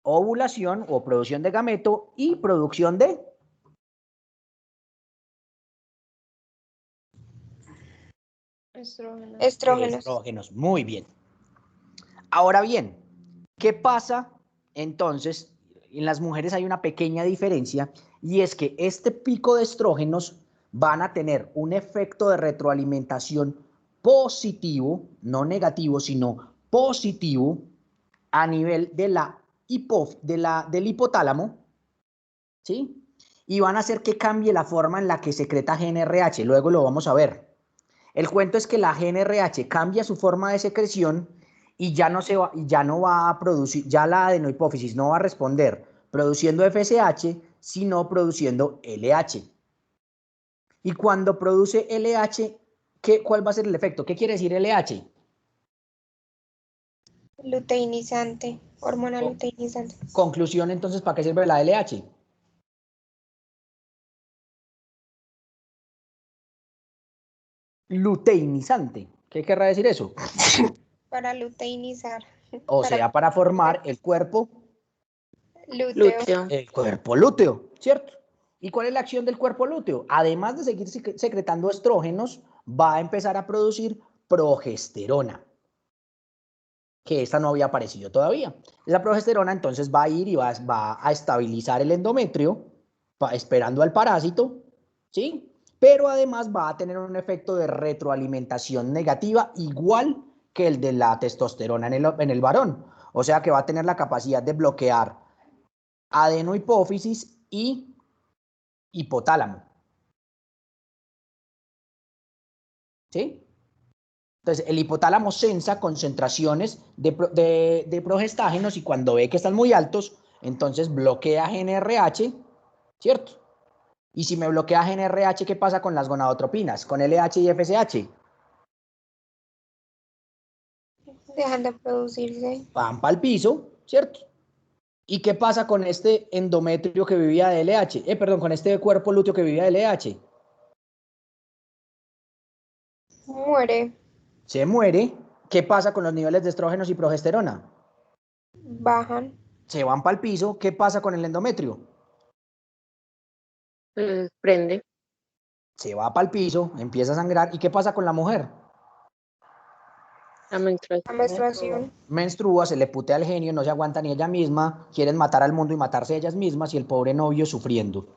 ovulación o producción de gameto y producción de Estrógenos. estrógenos. Muy bien. Ahora bien, ¿qué pasa entonces? En las mujeres hay una pequeña diferencia y es que este pico de estrógenos van a tener un efecto de retroalimentación positivo, no negativo, sino positivo a nivel de del hipotálamo, ¿sí? Y van a hacer que cambie la forma en la que secreta GnRH, luego lo vamos a ver. El cuento es que la GnRH cambia su forma de secreción y ya no va a producir, ya la adenohipófisis no va a responder produciendo FSH, sino produciendo LH. Y cuando produce LH, ¿cuál va a ser el efecto? ¿Qué quiere decir LH? Luteinizante, hormona luteinizante. Conclusión, entonces, ¿para qué sirve la LH? Luteinizante. ¿Qué querrá decir eso? Para luteinizar. O sea, para formar el cuerpo lúteo. El cuerpo lúteo, ¿cierto? ¿Y cuál es la acción del cuerpo lúteo? Además de seguir secretando estrógenos, va a empezar a producir progesterona, que esta no había aparecido todavía. La progesterona entonces va a ir y va a estabilizar el endometrio, esperando al parásito, ¿sí? Pero además va a tener un efecto de retroalimentación negativa igual que el de la testosterona en el varón. O sea que va a tener la capacidad de bloquear adenohipófisis y hipotálamo. ¿Sí? Entonces, el hipotálamo sensa concentraciones de progestágenos y cuando ve que están muy altos, entonces bloquea GnRH, ¿cierto? Y si me bloquea GnRH, ¿qué pasa con las gonadotropinas? Con LH y FSH. Dejan de producirse. Van para el piso, ¿cierto? ¿Y qué pasa con este endometrio que vivía de LH? Perdón, con este cuerpo lúteo que vivía de LH. Muere. Se muere. ¿Qué pasa con los niveles de estrógenos y progesterona? Bajan. Se van para el piso. ¿Qué pasa con el endometrio? Prende. Se va para el piso, empieza a sangrar. ¿Y qué pasa con la mujer? La menstruación. La menstruación. Menstrua, se le putea el genio, no se aguanta ni ella misma, quieren matar al mundo y matarse ellas mismas y el pobre novio sufriendo.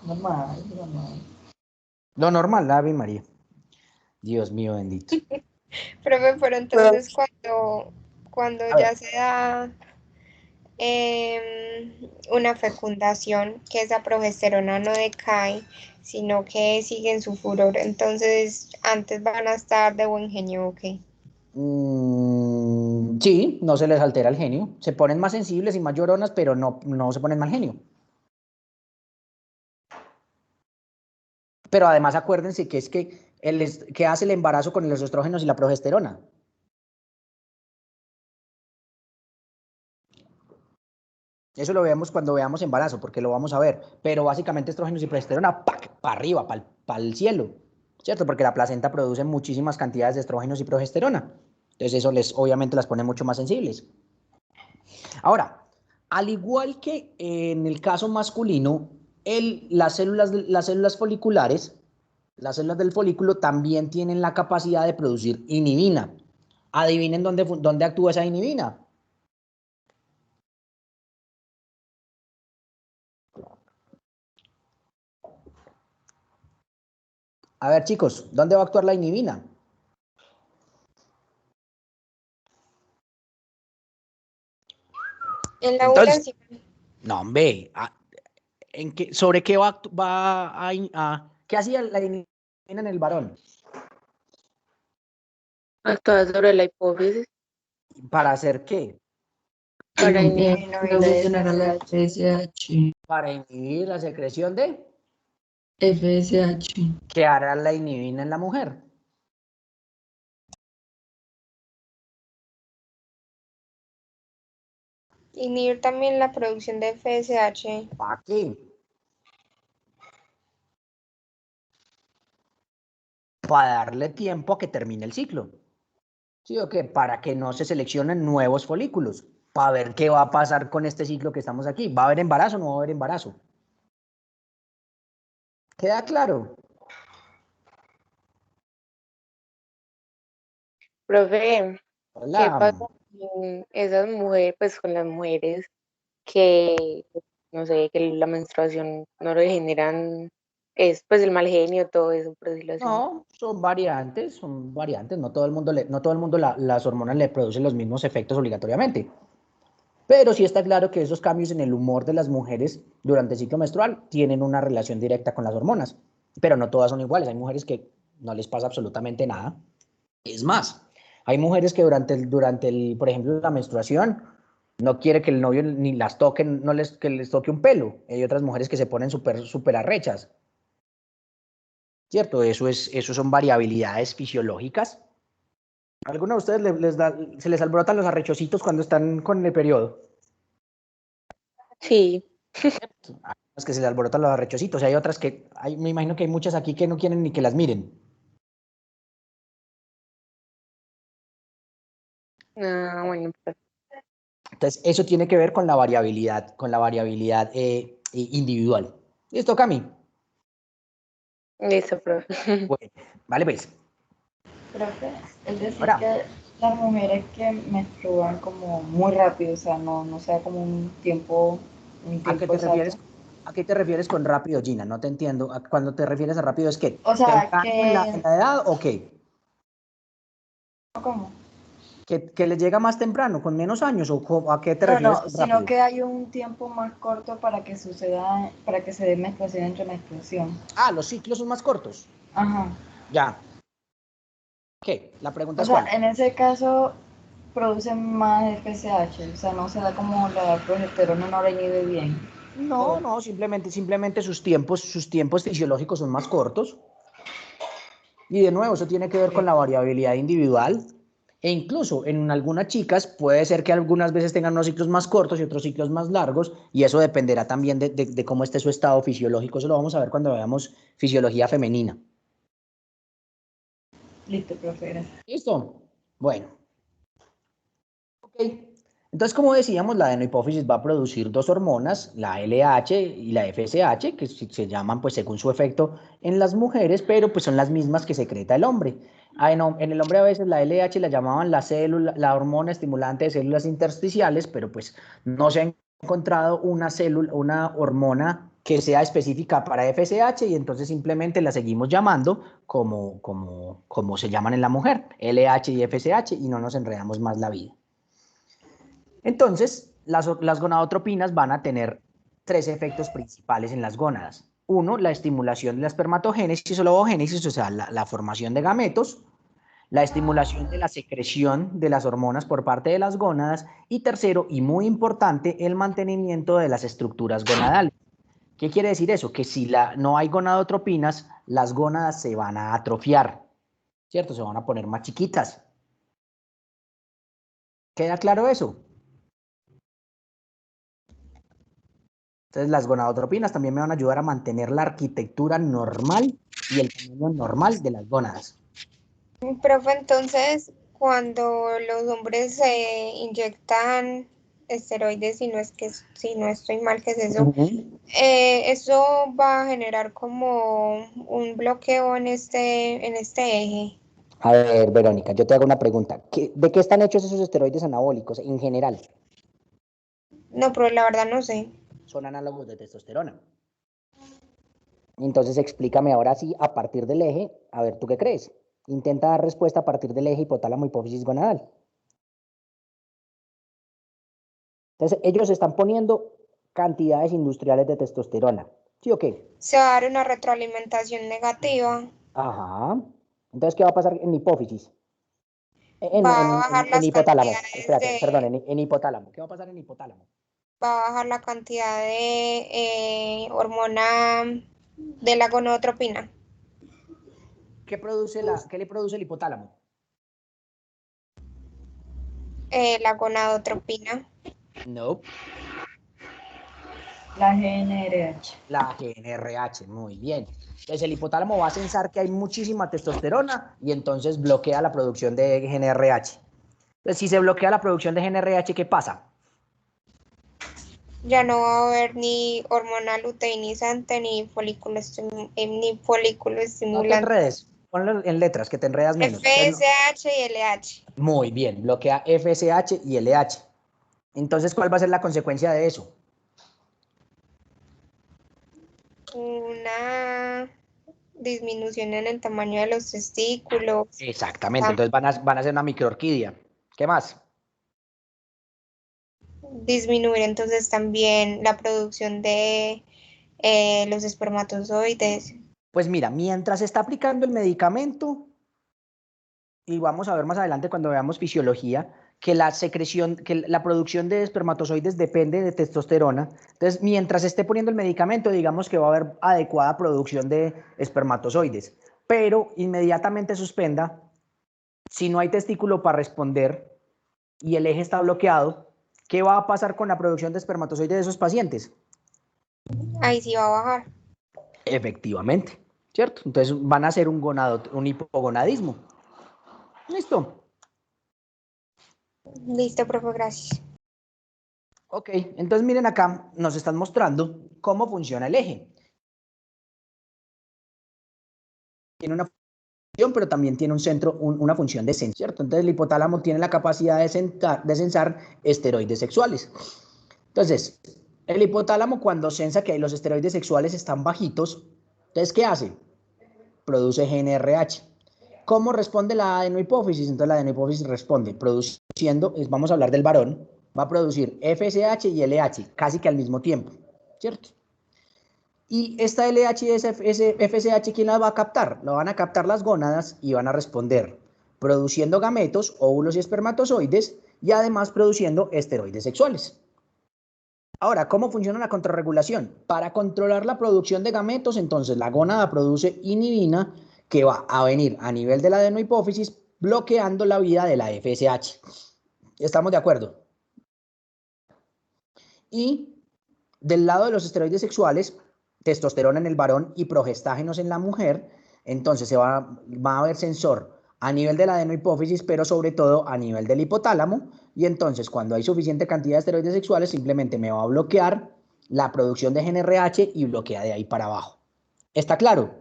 Normal, normal. Lo normal, Ave María. Dios mío bendito. Profe, pero entonces cuando A ver. ya se da una fecundación, que esa progesterona no decae, sino que sigue en su furor, entonces antes van a estar de buen genio, ¿ok? Sí, no se les altera el genio. Se ponen más sensibles y más lloronas, pero no se ponen mal genio. Pero además acuérdense que es que hace el embarazo con los estrógenos y la progesterona. Eso lo vemos cuando veamos embarazo, porque lo vamos a ver. Pero básicamente estrógenos y progesterona, para arriba, para el cielo, ¿cierto? Porque la placenta produce muchísimas cantidades de estrógenos y progesterona. Entonces eso obviamente las pone mucho más sensibles. Ahora, al igual que en el caso masculino, las células foliculares, las células del folículo también tienen la capacidad de producir inhibina. Adivinen dónde actúa esa inhibina. A ver, chicos, ¿dónde va a actuar la inhibina? En la Entonces, ovulación. no, hombre, ¿sobre qué qué hacía la inhibina en el varón? Actúa sobre la hipófisis ¿Para hacer qué? para inhibir Evolucionar a la FSH. Para inhibir la secreción de FSH. ¿qué hará la inhibina en la mujer? Inhibir también la producción de FSH. ¿Para qué? para darle tiempo a que termine el ciclo. ¿Sí o qué? Para que no se seleccionen nuevos folículos, para ver qué va a pasar con este ciclo que estamos aquí. ¿Va a haber embarazo o no va a haber embarazo? ¿Queda claro? Profe, ¿qué Hola. pasa con esas mujeres, pues con las mujeres que, no sé, que la menstruación no le generan, es pues el mal genio, todo eso, por decirlo así? No, son variantes. No todo el mundo, no todo el mundo las hormonas le producen los mismos efectos obligatoriamente. Pero sí está claro que esos cambios en el humor de las mujeres durante el ciclo menstrual tienen una relación directa con las hormonas. Pero no todas son iguales. Hay mujeres que no les pasa absolutamente nada. Es más, hay mujeres que por ejemplo, la menstruación, no quiere que el novio ni las toque, que les toque un pelo. Hay otras mujeres que se ponen súper arrechas, ¿cierto? Eso son variabilidades fisiológicas. ¿A alguno de ustedes se les alborotan los arrechocitos cuando están con el periodo? Sí. Hay unas que se les alborotan los arrechocitos, y hay otras me imagino que hay muchas aquí que no quieren ni que las miren. Ah, bueno, pues, Entonces, eso tiene que ver con la variabilidad individual. ¿Listo, Cami? listo, profe. Bueno, vale, pues. Profe, es decir Ahora, que las mujeres que menstruan como muy rápido, o sea, no sea como un ¿a qué tiempo te exacto. refieres? ¿A qué te refieres con rápido, Gina? No te entiendo. Cuando te refieres a rápido, ¿es que O sea, temprano en la edad o qué? ¿cómo? ¿Que les llega más temprano, con menos años? ¿A qué te refieres No, con sino rápido? que hay un tiempo más corto para que suceda, para que se dé menstruación entre menstruación. Ah, los ciclos son más cortos. Ajá. Ya. ¿Qué? La pregunta O es sea, ¿cuál? en ese caso producen más FSH, o sea, no se da como la progesterona no le inhibe bien. No, simplemente sus tiempos fisiológicos son más cortos. Y de nuevo, eso tiene que ver con la variabilidad individual. E incluso en algunas chicas puede ser que algunas veces tengan unos ciclos más cortos y otros ciclos más largos, y eso dependerá también de cómo esté su estado fisiológico. Eso lo vamos a ver cuando veamos fisiología femenina. Listo, profe, gracias. ¿Listo? Bueno. Ok. Entonces, como decíamos, la adenohipófisis va a producir dos hormonas, la LH y la FSH, que se llaman pues según su efecto en las mujeres, pero pues son las mismas que secreta el hombre. En el hombre a veces la LH la llamaban la hormona estimulante de células intersticiales, pero pues no se ha encontrado una hormona que sea específica para FSH, y entonces simplemente la seguimos llamando como se llaman en la mujer, LH y FSH, y no nos enredamos más la vida. Entonces, las gonadotropinas van a tener tres efectos principales en las gónadas. Uno, la estimulación de la espermatogénesis o la ovogénesis, o sea, la formación de gametos. La estimulación de la secreción de las hormonas por parte de las gónadas. Y tercero, y muy importante, el mantenimiento de las estructuras gonadales. ¿Qué quiere decir eso? Que si no hay gonadotropinas, las gónadas se van a atrofiar, ¿cierto? Se van a poner más chiquitas. ¿Queda claro eso? Entonces, las gonadotropinas también me van a ayudar a mantener la arquitectura normal y el tamaño normal de las gónadas. Profe, entonces, cuando los hombres se inyectan esteroides, si no estoy mal, ¿qué es eso? Eso va a generar como un bloqueo en este eje. A ver, Verónica, yo te hago una pregunta. ¿De qué están hechos esos esteroides anabólicos en general? No, pero la verdad no sé. Son análogos de testosterona. Entonces, explícame ahora sí, a partir del eje, a ver, ¿tú qué crees? Intenta dar respuesta a partir del eje hipotálamo hipófisis gonadal. Entonces, ellos están poniendo cantidades industriales de testosterona. ¿Sí o qué? Se va a dar una retroalimentación negativa. Ajá. Entonces, ¿qué va a pasar en hipófisis? Va a bajar En las hipotálamo. cantidades Espérate, perdón, de, en hipotálamo. ¿Qué va a pasar en hipotálamo? va a bajar la cantidad de hormona de la gonadotropina. ¿Qué le produce el hipotálamo? La gonadotropina. No. La GNRH. La GNRH, muy bien. Entonces el hipotálamo va a sensar que hay muchísima testosterona y entonces bloquea la producción de GNRH. Entonces si se bloquea la producción de GNRH, ¿qué pasa? Ya no va a haber ni hormona luteinizante ni folículo No te estimulante. enredes, ponlo en letras, que te enredas menos. FSH y LH. Muy bien, bloquea FSH y LH. Entonces, ¿cuál va a ser la consecuencia de eso? Una disminución en el tamaño de los testículos. Exactamente, entonces van a ser una microorquídea. ¿Qué más? Disminuir entonces también la producción de los espermatozoides. Pues mira, mientras se está aplicando el medicamento, y vamos a ver más adelante cuando veamos fisiología, que la secreción, que la producción de espermatozoides depende de testosterona. Entonces, mientras se esté poniendo el medicamento, digamos que va a haber adecuada producción de espermatozoides, pero inmediatamente suspenda, si no hay testículo para responder y el eje está bloqueado, ¿qué va a pasar con la producción de espermatozoides de esos pacientes? Ahí sí va a bajar. Efectivamente, ¿cierto? Entonces van a hacer un hipogonadismo. ¿Listo? Listo, profe, gracias. Ok, entonces miren acá, nos están mostrando cómo funciona el eje. Tiene una función, pero también tiene un centro, una función de sensor, ¿cierto? Entonces el hipotálamo tiene la capacidad de sensar esteroides sexuales. Entonces, el hipotálamo cuando sensa que los esteroides sexuales están bajitos, entonces, ¿qué hace? Produce GNRH. ¿Cómo responde la adenohipófisis? Entonces la adenohipófisis responde produciendo, vamos a hablar del varón, va a producir FSH y LH casi que al mismo tiempo, ¿cierto? Y esta LH y esa FSH, ¿quién la va a captar? La van a captar las gónadas y van a responder produciendo gametos, óvulos y espermatozoides y además produciendo esteroides sexuales. Ahora, ¿cómo funciona la contrarregulación? Para controlar la producción de gametos, entonces la gónada produce inhibina que va a venir a nivel de la adenohipófisis bloqueando la vida de la FSH. ¿Estamos de acuerdo? Y del lado de los esteroides sexuales, testosterona en el varón y progestágenos en la mujer, entonces va a haber sensor a nivel de la adenohipófisis, pero sobre todo a nivel del hipotálamo, y entonces cuando hay suficiente cantidad de esteroides sexuales, simplemente me va a bloquear la producción de GNRH y bloquea de ahí para abajo. ¿Está claro?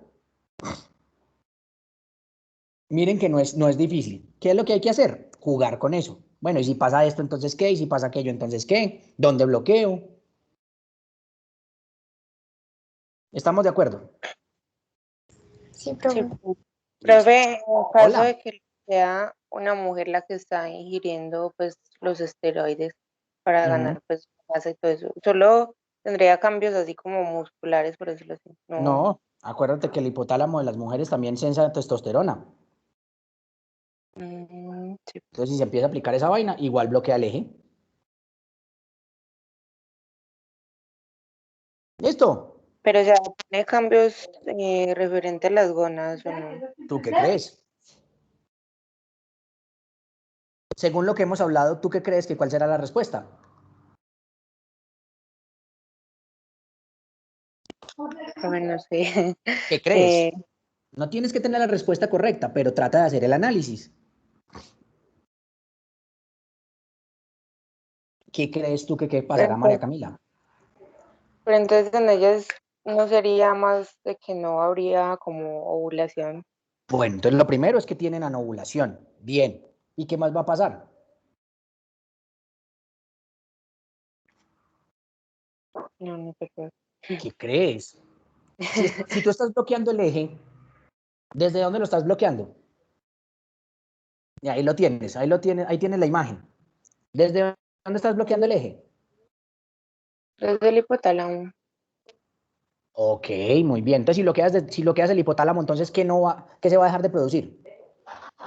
Miren que no es difícil. ¿Qué es lo que hay que hacer? Jugar con eso. Bueno, y si pasa esto, entonces ¿qué? Y si pasa aquello, entonces ¿qué? ¿Dónde bloqueo? ¿Estamos de acuerdo? Sí, Sí, profe. profe, en caso Hola. de que sea una mujer la que está ingiriendo pues los esteroides para ganar pues masa y todo eso, solo tendría cambios así como musculares, por decirlo así. No, No, acuérdate que el hipotálamo de las mujeres también sensa testosterona. sí. Entonces, si se empieza a aplicar esa vaina, igual bloquea el eje. ¿Listo? Pero ya tiene cambios referente a las gónadas o no. ¿Tú qué crees? Según lo que hemos hablado, ¿tú qué crees que cuál será la respuesta? Profe, no sé. ¿Qué crees? No tienes que tener la respuesta correcta, pero trata de hacer el análisis. ¿Qué crees tú que qué pasará, María Camila? Pero entonces en ellas no sería más de que no habría como ovulación. Bueno, entonces lo primero es que tienen anovulación. Bien. ¿Y qué más va a pasar? No, no sé qué. ¿Qué crees? Si tú estás bloqueando el eje, ¿desde dónde lo estás bloqueando? Y ahí lo tienes, ahí tienes la imagen. ¿Desde dónde estás bloqueando el eje? Desde el hipotálamo. Ok, muy bien. Entonces, si bloqueas el hipotálamo, entonces, ¿qué se va a dejar de producir?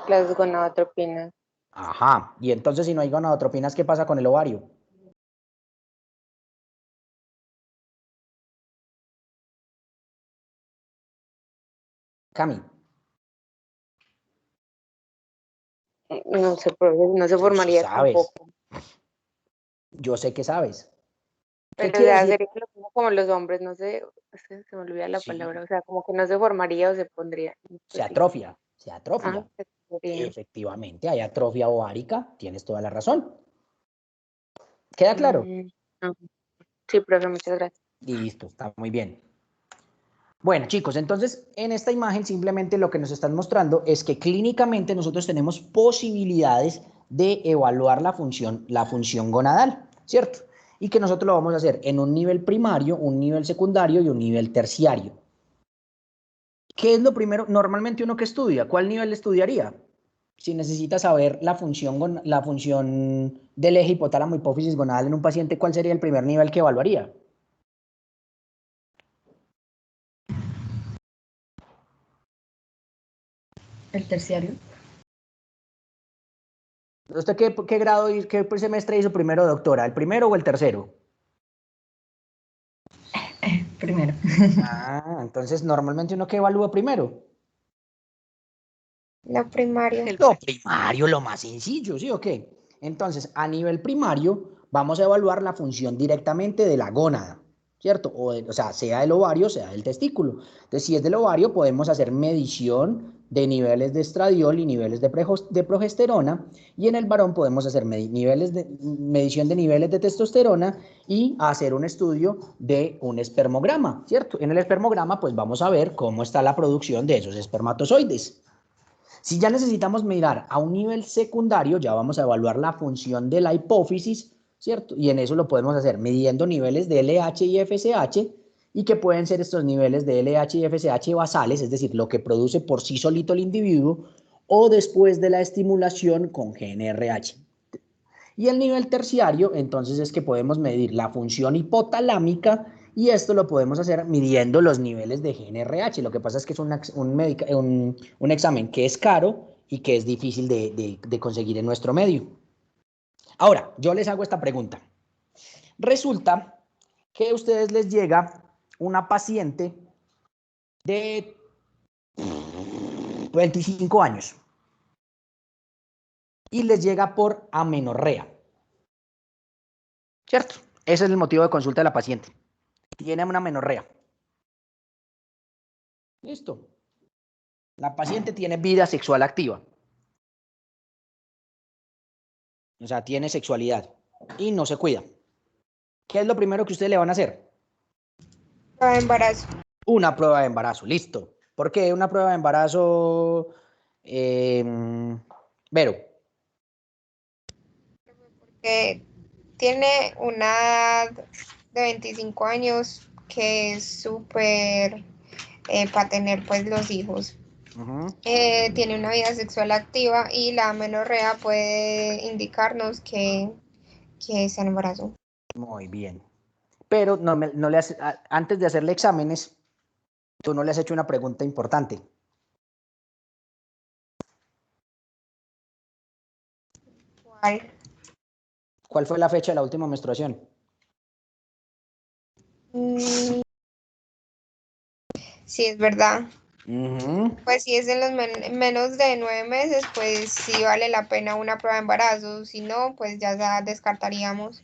Las gonadotropinas. Ajá. Y entonces, si no hay gonadotropinas, ¿qué pasa con el ovario? Cami, No sé, profe, no se tú sí formaría sabes. tampoco. Yo sé que sabes. ¿Qué Pero o quiere sea, decir? sería lo mismo como los hombres, no sé, es que se me olvida la Sí, palabra, o sea, como que no se formaría o se pondría. se Pues sí. atrofia, se Ah, atrofia. se podría. Efectivamente, hay atrofia ovárica, tienes toda la razón. ¿Queda claro? Ah, sí, profe, muchas gracias. Listo, está muy bien. Bueno, chicos, entonces en esta imagen simplemente lo que nos están mostrando es que clínicamente nosotros tenemos posibilidades de evaluar la función gonadal, ¿cierto? Y que nosotros lo vamos a hacer en un nivel primario, un nivel secundario y un nivel terciario. ¿Qué es lo primero? Normalmente uno que estudia, ¿cuál nivel estudiaría? Si necesita saber la función del eje hipotálamo hipófisis gonadal en un paciente, ¿cuál sería el primer nivel que evaluaría? El terciario. ¿Usted qué grado y qué semestre hizo primero, doctora? ¿El primero o el tercero? Primero. Ah, entonces normalmente uno que evalúa primero. Lo primario. Lo primario, lo más sencillo, ¿sí o qué? Entonces, a nivel primario, vamos a evaluar la función directamente de la gónada, ¿cierto? O sea, sea del ovario, sea del testículo. Entonces, si es del ovario, podemos hacer medición de niveles de estradiol y niveles de progesterona, y en el varón podemos hacer medición de niveles de testosterona y hacer un estudio de un espermograma, ¿cierto? En el espermograma, pues vamos a ver cómo está la producción de esos espermatozoides. Si ya necesitamos mirar a un nivel secundario, ya vamos a evaluar la función de la hipófisis, ¿cierto? Y en eso lo podemos hacer midiendo niveles de LH y FSH, y que pueden ser estos niveles de LH y FSH basales, es decir, lo que produce por sí solito el individuo, o después de la estimulación con GnRH. Y el nivel terciario, entonces, es que podemos medir la función hipotalámica, y esto lo podemos hacer midiendo los niveles de GnRH. Lo que pasa es que es un examen que es caro y que es difícil de conseguir en nuestro medio. Ahora, yo les hago esta pregunta. Resulta que a ustedes les llega una paciente de 25 años y les llega por amenorrea, ¿cierto? Ese es el motivo de consulta de la paciente. Tiene una amenorrea. Listo. La paciente tiene vida sexual activa. O sea, tiene sexualidad y no se cuida. ¿Qué es lo primero que ustedes le van a hacer? Prueba de embarazo. Una prueba de embarazo. Listo. ¿Por qué una prueba de embarazo, Vero? Que tiene una edad de 25 años que es súper para tener pues los hijos. Tiene una vida sexual activa y la amenorrea puede indicarnos que está en embarazo. Muy bien. Pero no le antes de hacerle exámenes, tú no le has hecho una pregunta importante. ¿Cuál? ¿Cuál fue la fecha de la última menstruación? Sí, es verdad. Uh-huh. Pues si es en los menos de 9 meses, pues sí vale la pena una prueba de embarazo. Si no, pues ya la descartaríamos.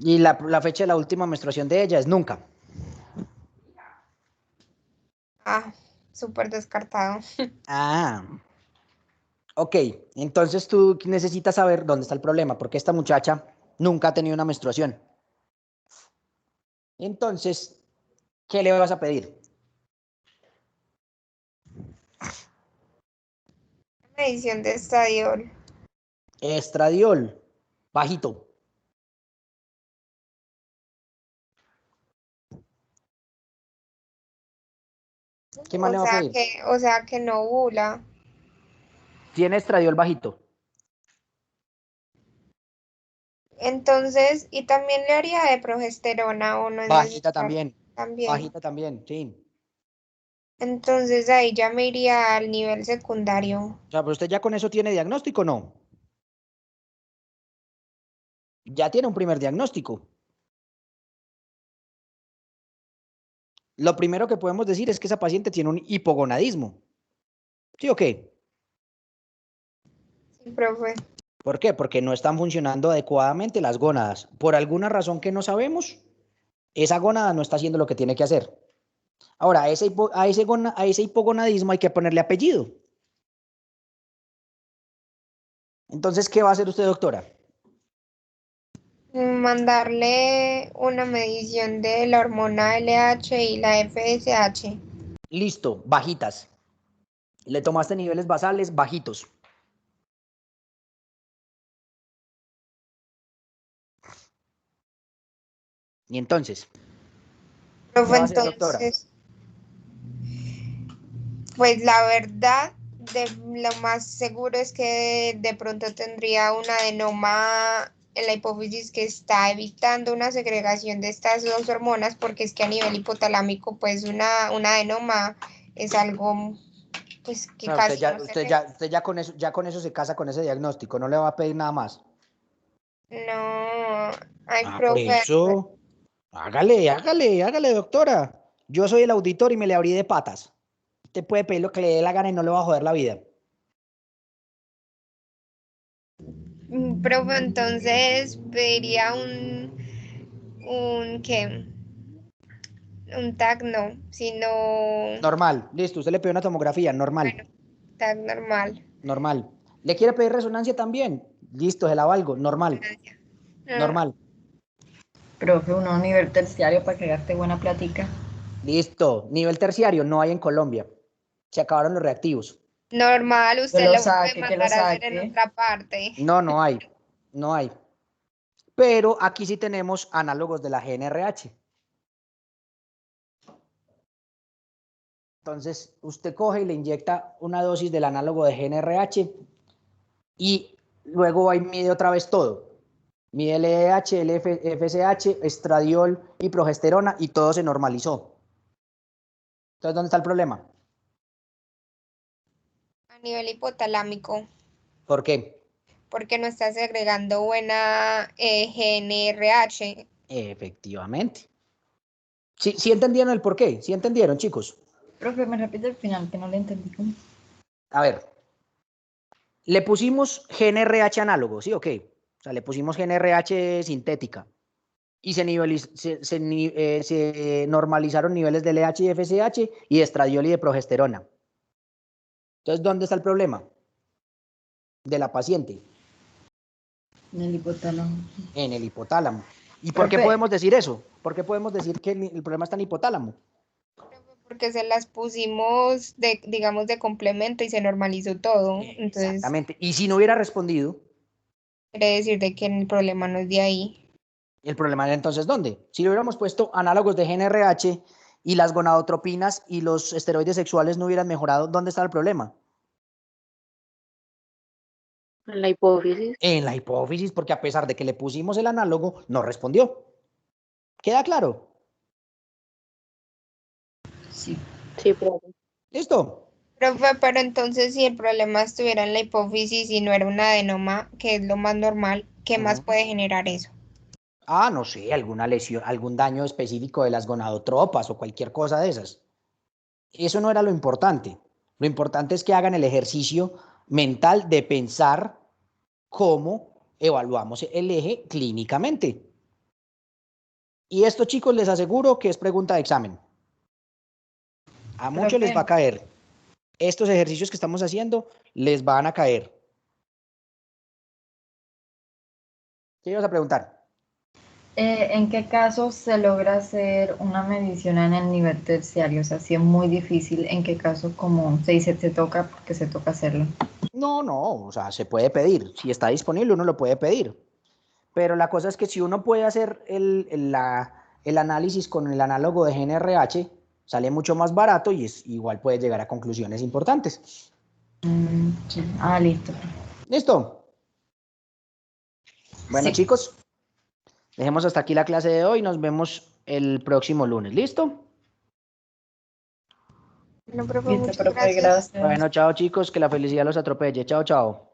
Y la fecha de la última menstruación de ella es nunca. Ah, súper descartado. Ah. Ok, entonces tú necesitas saber dónde está el problema, porque esta muchacha nunca ha tenido una menstruación. Entonces, ¿qué le vas a pedir? Medición de estradiol. Estradiol, bajito. ¿Qué más le va a pedir? O sea que no ovula. Tiene estradiol bajito. Entonces, y también le haría de progesterona o no es Bajita necesario. también. También. Bajita también, sí. Entonces ahí ya me iría al nivel secundario. O sea, pero usted ya con eso tiene diagnóstico, ¿no? Ya tiene un primer diagnóstico. Lo primero que podemos decir es que esa paciente tiene un hipogonadismo. ¿Sí o qué? Sí, profe. ¿Por qué? Porque no están funcionando adecuadamente las gónadas. Por alguna razón que no sabemos, esa gónada no está haciendo lo que tiene que hacer. Ahora, a ese hipogonadismo hay que ponerle apellido. Entonces, ¿qué va a hacer usted, doctora? Mandarle una medición de la hormona LH y la FSH. Listo, bajitas. Le tomaste niveles basales bajitos. Y entonces, ¿qué Profe, va a hacer, doctora? entonces, pues la verdad, lo más seguro es que de pronto tendría un adenoma en la hipófisis que está evitando una segregación de estas dos hormonas, porque es que a nivel hipotalámico, pues un adenoma es algo pues O que sea, casi no se ve. usted ya con eso se casa con ese diagnóstico, no le va a pedir nada más. No, ay, Por profe, eso, hágale, doctora. Yo soy el auditor y me le abrí de patas. Usted puede pedir lo que le dé la gana y no le va a joder la vida. profe, entonces pediría ¿qué? Un tag no, sino Normal, listo, usted le pide una tomografía, normal, tag normal. normal. ¿Le quiere pedir resonancia también? Listo, se la valgo, normal, Ah, normal. Profe, uno a nivel terciario para que gaste buena platica. Listo, nivel terciario no hay en Colombia. Se acabaron los reactivos. normal, Que usted lo lo puede saque, que lo mandar a hacer en saque. otra parte. No hay, no hay. Pero aquí sí tenemos análogos de la GNRH. Entonces, usted coge y le inyecta una dosis del análogo de GNRH y luego ahí mide otra vez todo. Mide el LH, el FSH, estradiol y progesterona y todo se normalizó. Entonces, ¿dónde está el problema? A nivel hipotalámico, ¿Por qué? porque no está segregando buena GNRH. Efectivamente. ¿Sí entendieron el por qué? ¿Sí entendieron, chicos? Profe, me repite el final, que no le entendí. ¿Cómo? A ver, le pusimos GNRH análogo, ¿sí o qué? O sea, le pusimos GNRH sintética y se normalizaron niveles de LH y FSH y de estradiol y de progesterona. Entonces, ¿dónde está el problema? De la paciente. En el hipotálamo. En el hipotálamo. ¿Y por qué Profe, podemos decir eso? ¿Por qué podemos decir que el problema está en hipotálamo? Porque se las pusimos digamos, de complemento y se normalizó todo. Entonces, Exactamente. Y si no hubiera respondido, quiere decir de que el problema no es de ahí. ¿el problema era entonces dónde? Si le hubiéramos puesto análogos de GNRH y las gonadotropinas y los esteroides sexuales no hubieran mejorado, ¿dónde está el problema? En la hipófisis. En la hipófisis, porque a pesar de que le pusimos el análogo, no respondió. ¿Queda claro? sí. Sí, profe. ¿Listo? Profe, pero entonces si el problema estuviera en la hipófisis y no era un adenoma, que es lo más normal, ¿qué más puede generar eso? No sé, alguna lesión, algún daño específico de las gonadotropas o cualquier cosa de esas. Eso no era lo importante. Lo importante es que hagan el ejercicio mental de pensar cómo evaluamos el eje clínicamente. Y esto, chicos, les aseguro que es pregunta de examen. A muchos les va a caer. Estos ejercicios que estamos haciendo les van a caer. ¿Qué ibas a preguntar? ¿En qué caso se logra hacer una medición en el nivel terciario? O sea, si es muy difícil, ¿en qué caso, como se dice, se toca porque se toca hacerlo? No, o sea, se puede pedir. Si está disponible, uno lo puede pedir. Pero la cosa es que si uno puede hacer el análisis con el análogo de GNRH, sale mucho más barato y igual puede llegar a conclusiones importantes. Sí. Listo. ¿Listo? Bueno, Sí. chicos, dejemos hasta aquí la clase de hoy. Nos vemos el próximo lunes. ¿Listo? No, profe, Listo, muchas profe, gracias. gracias. Bueno, chao, chicos. Que la felicidad los atropelle. Chao, chao.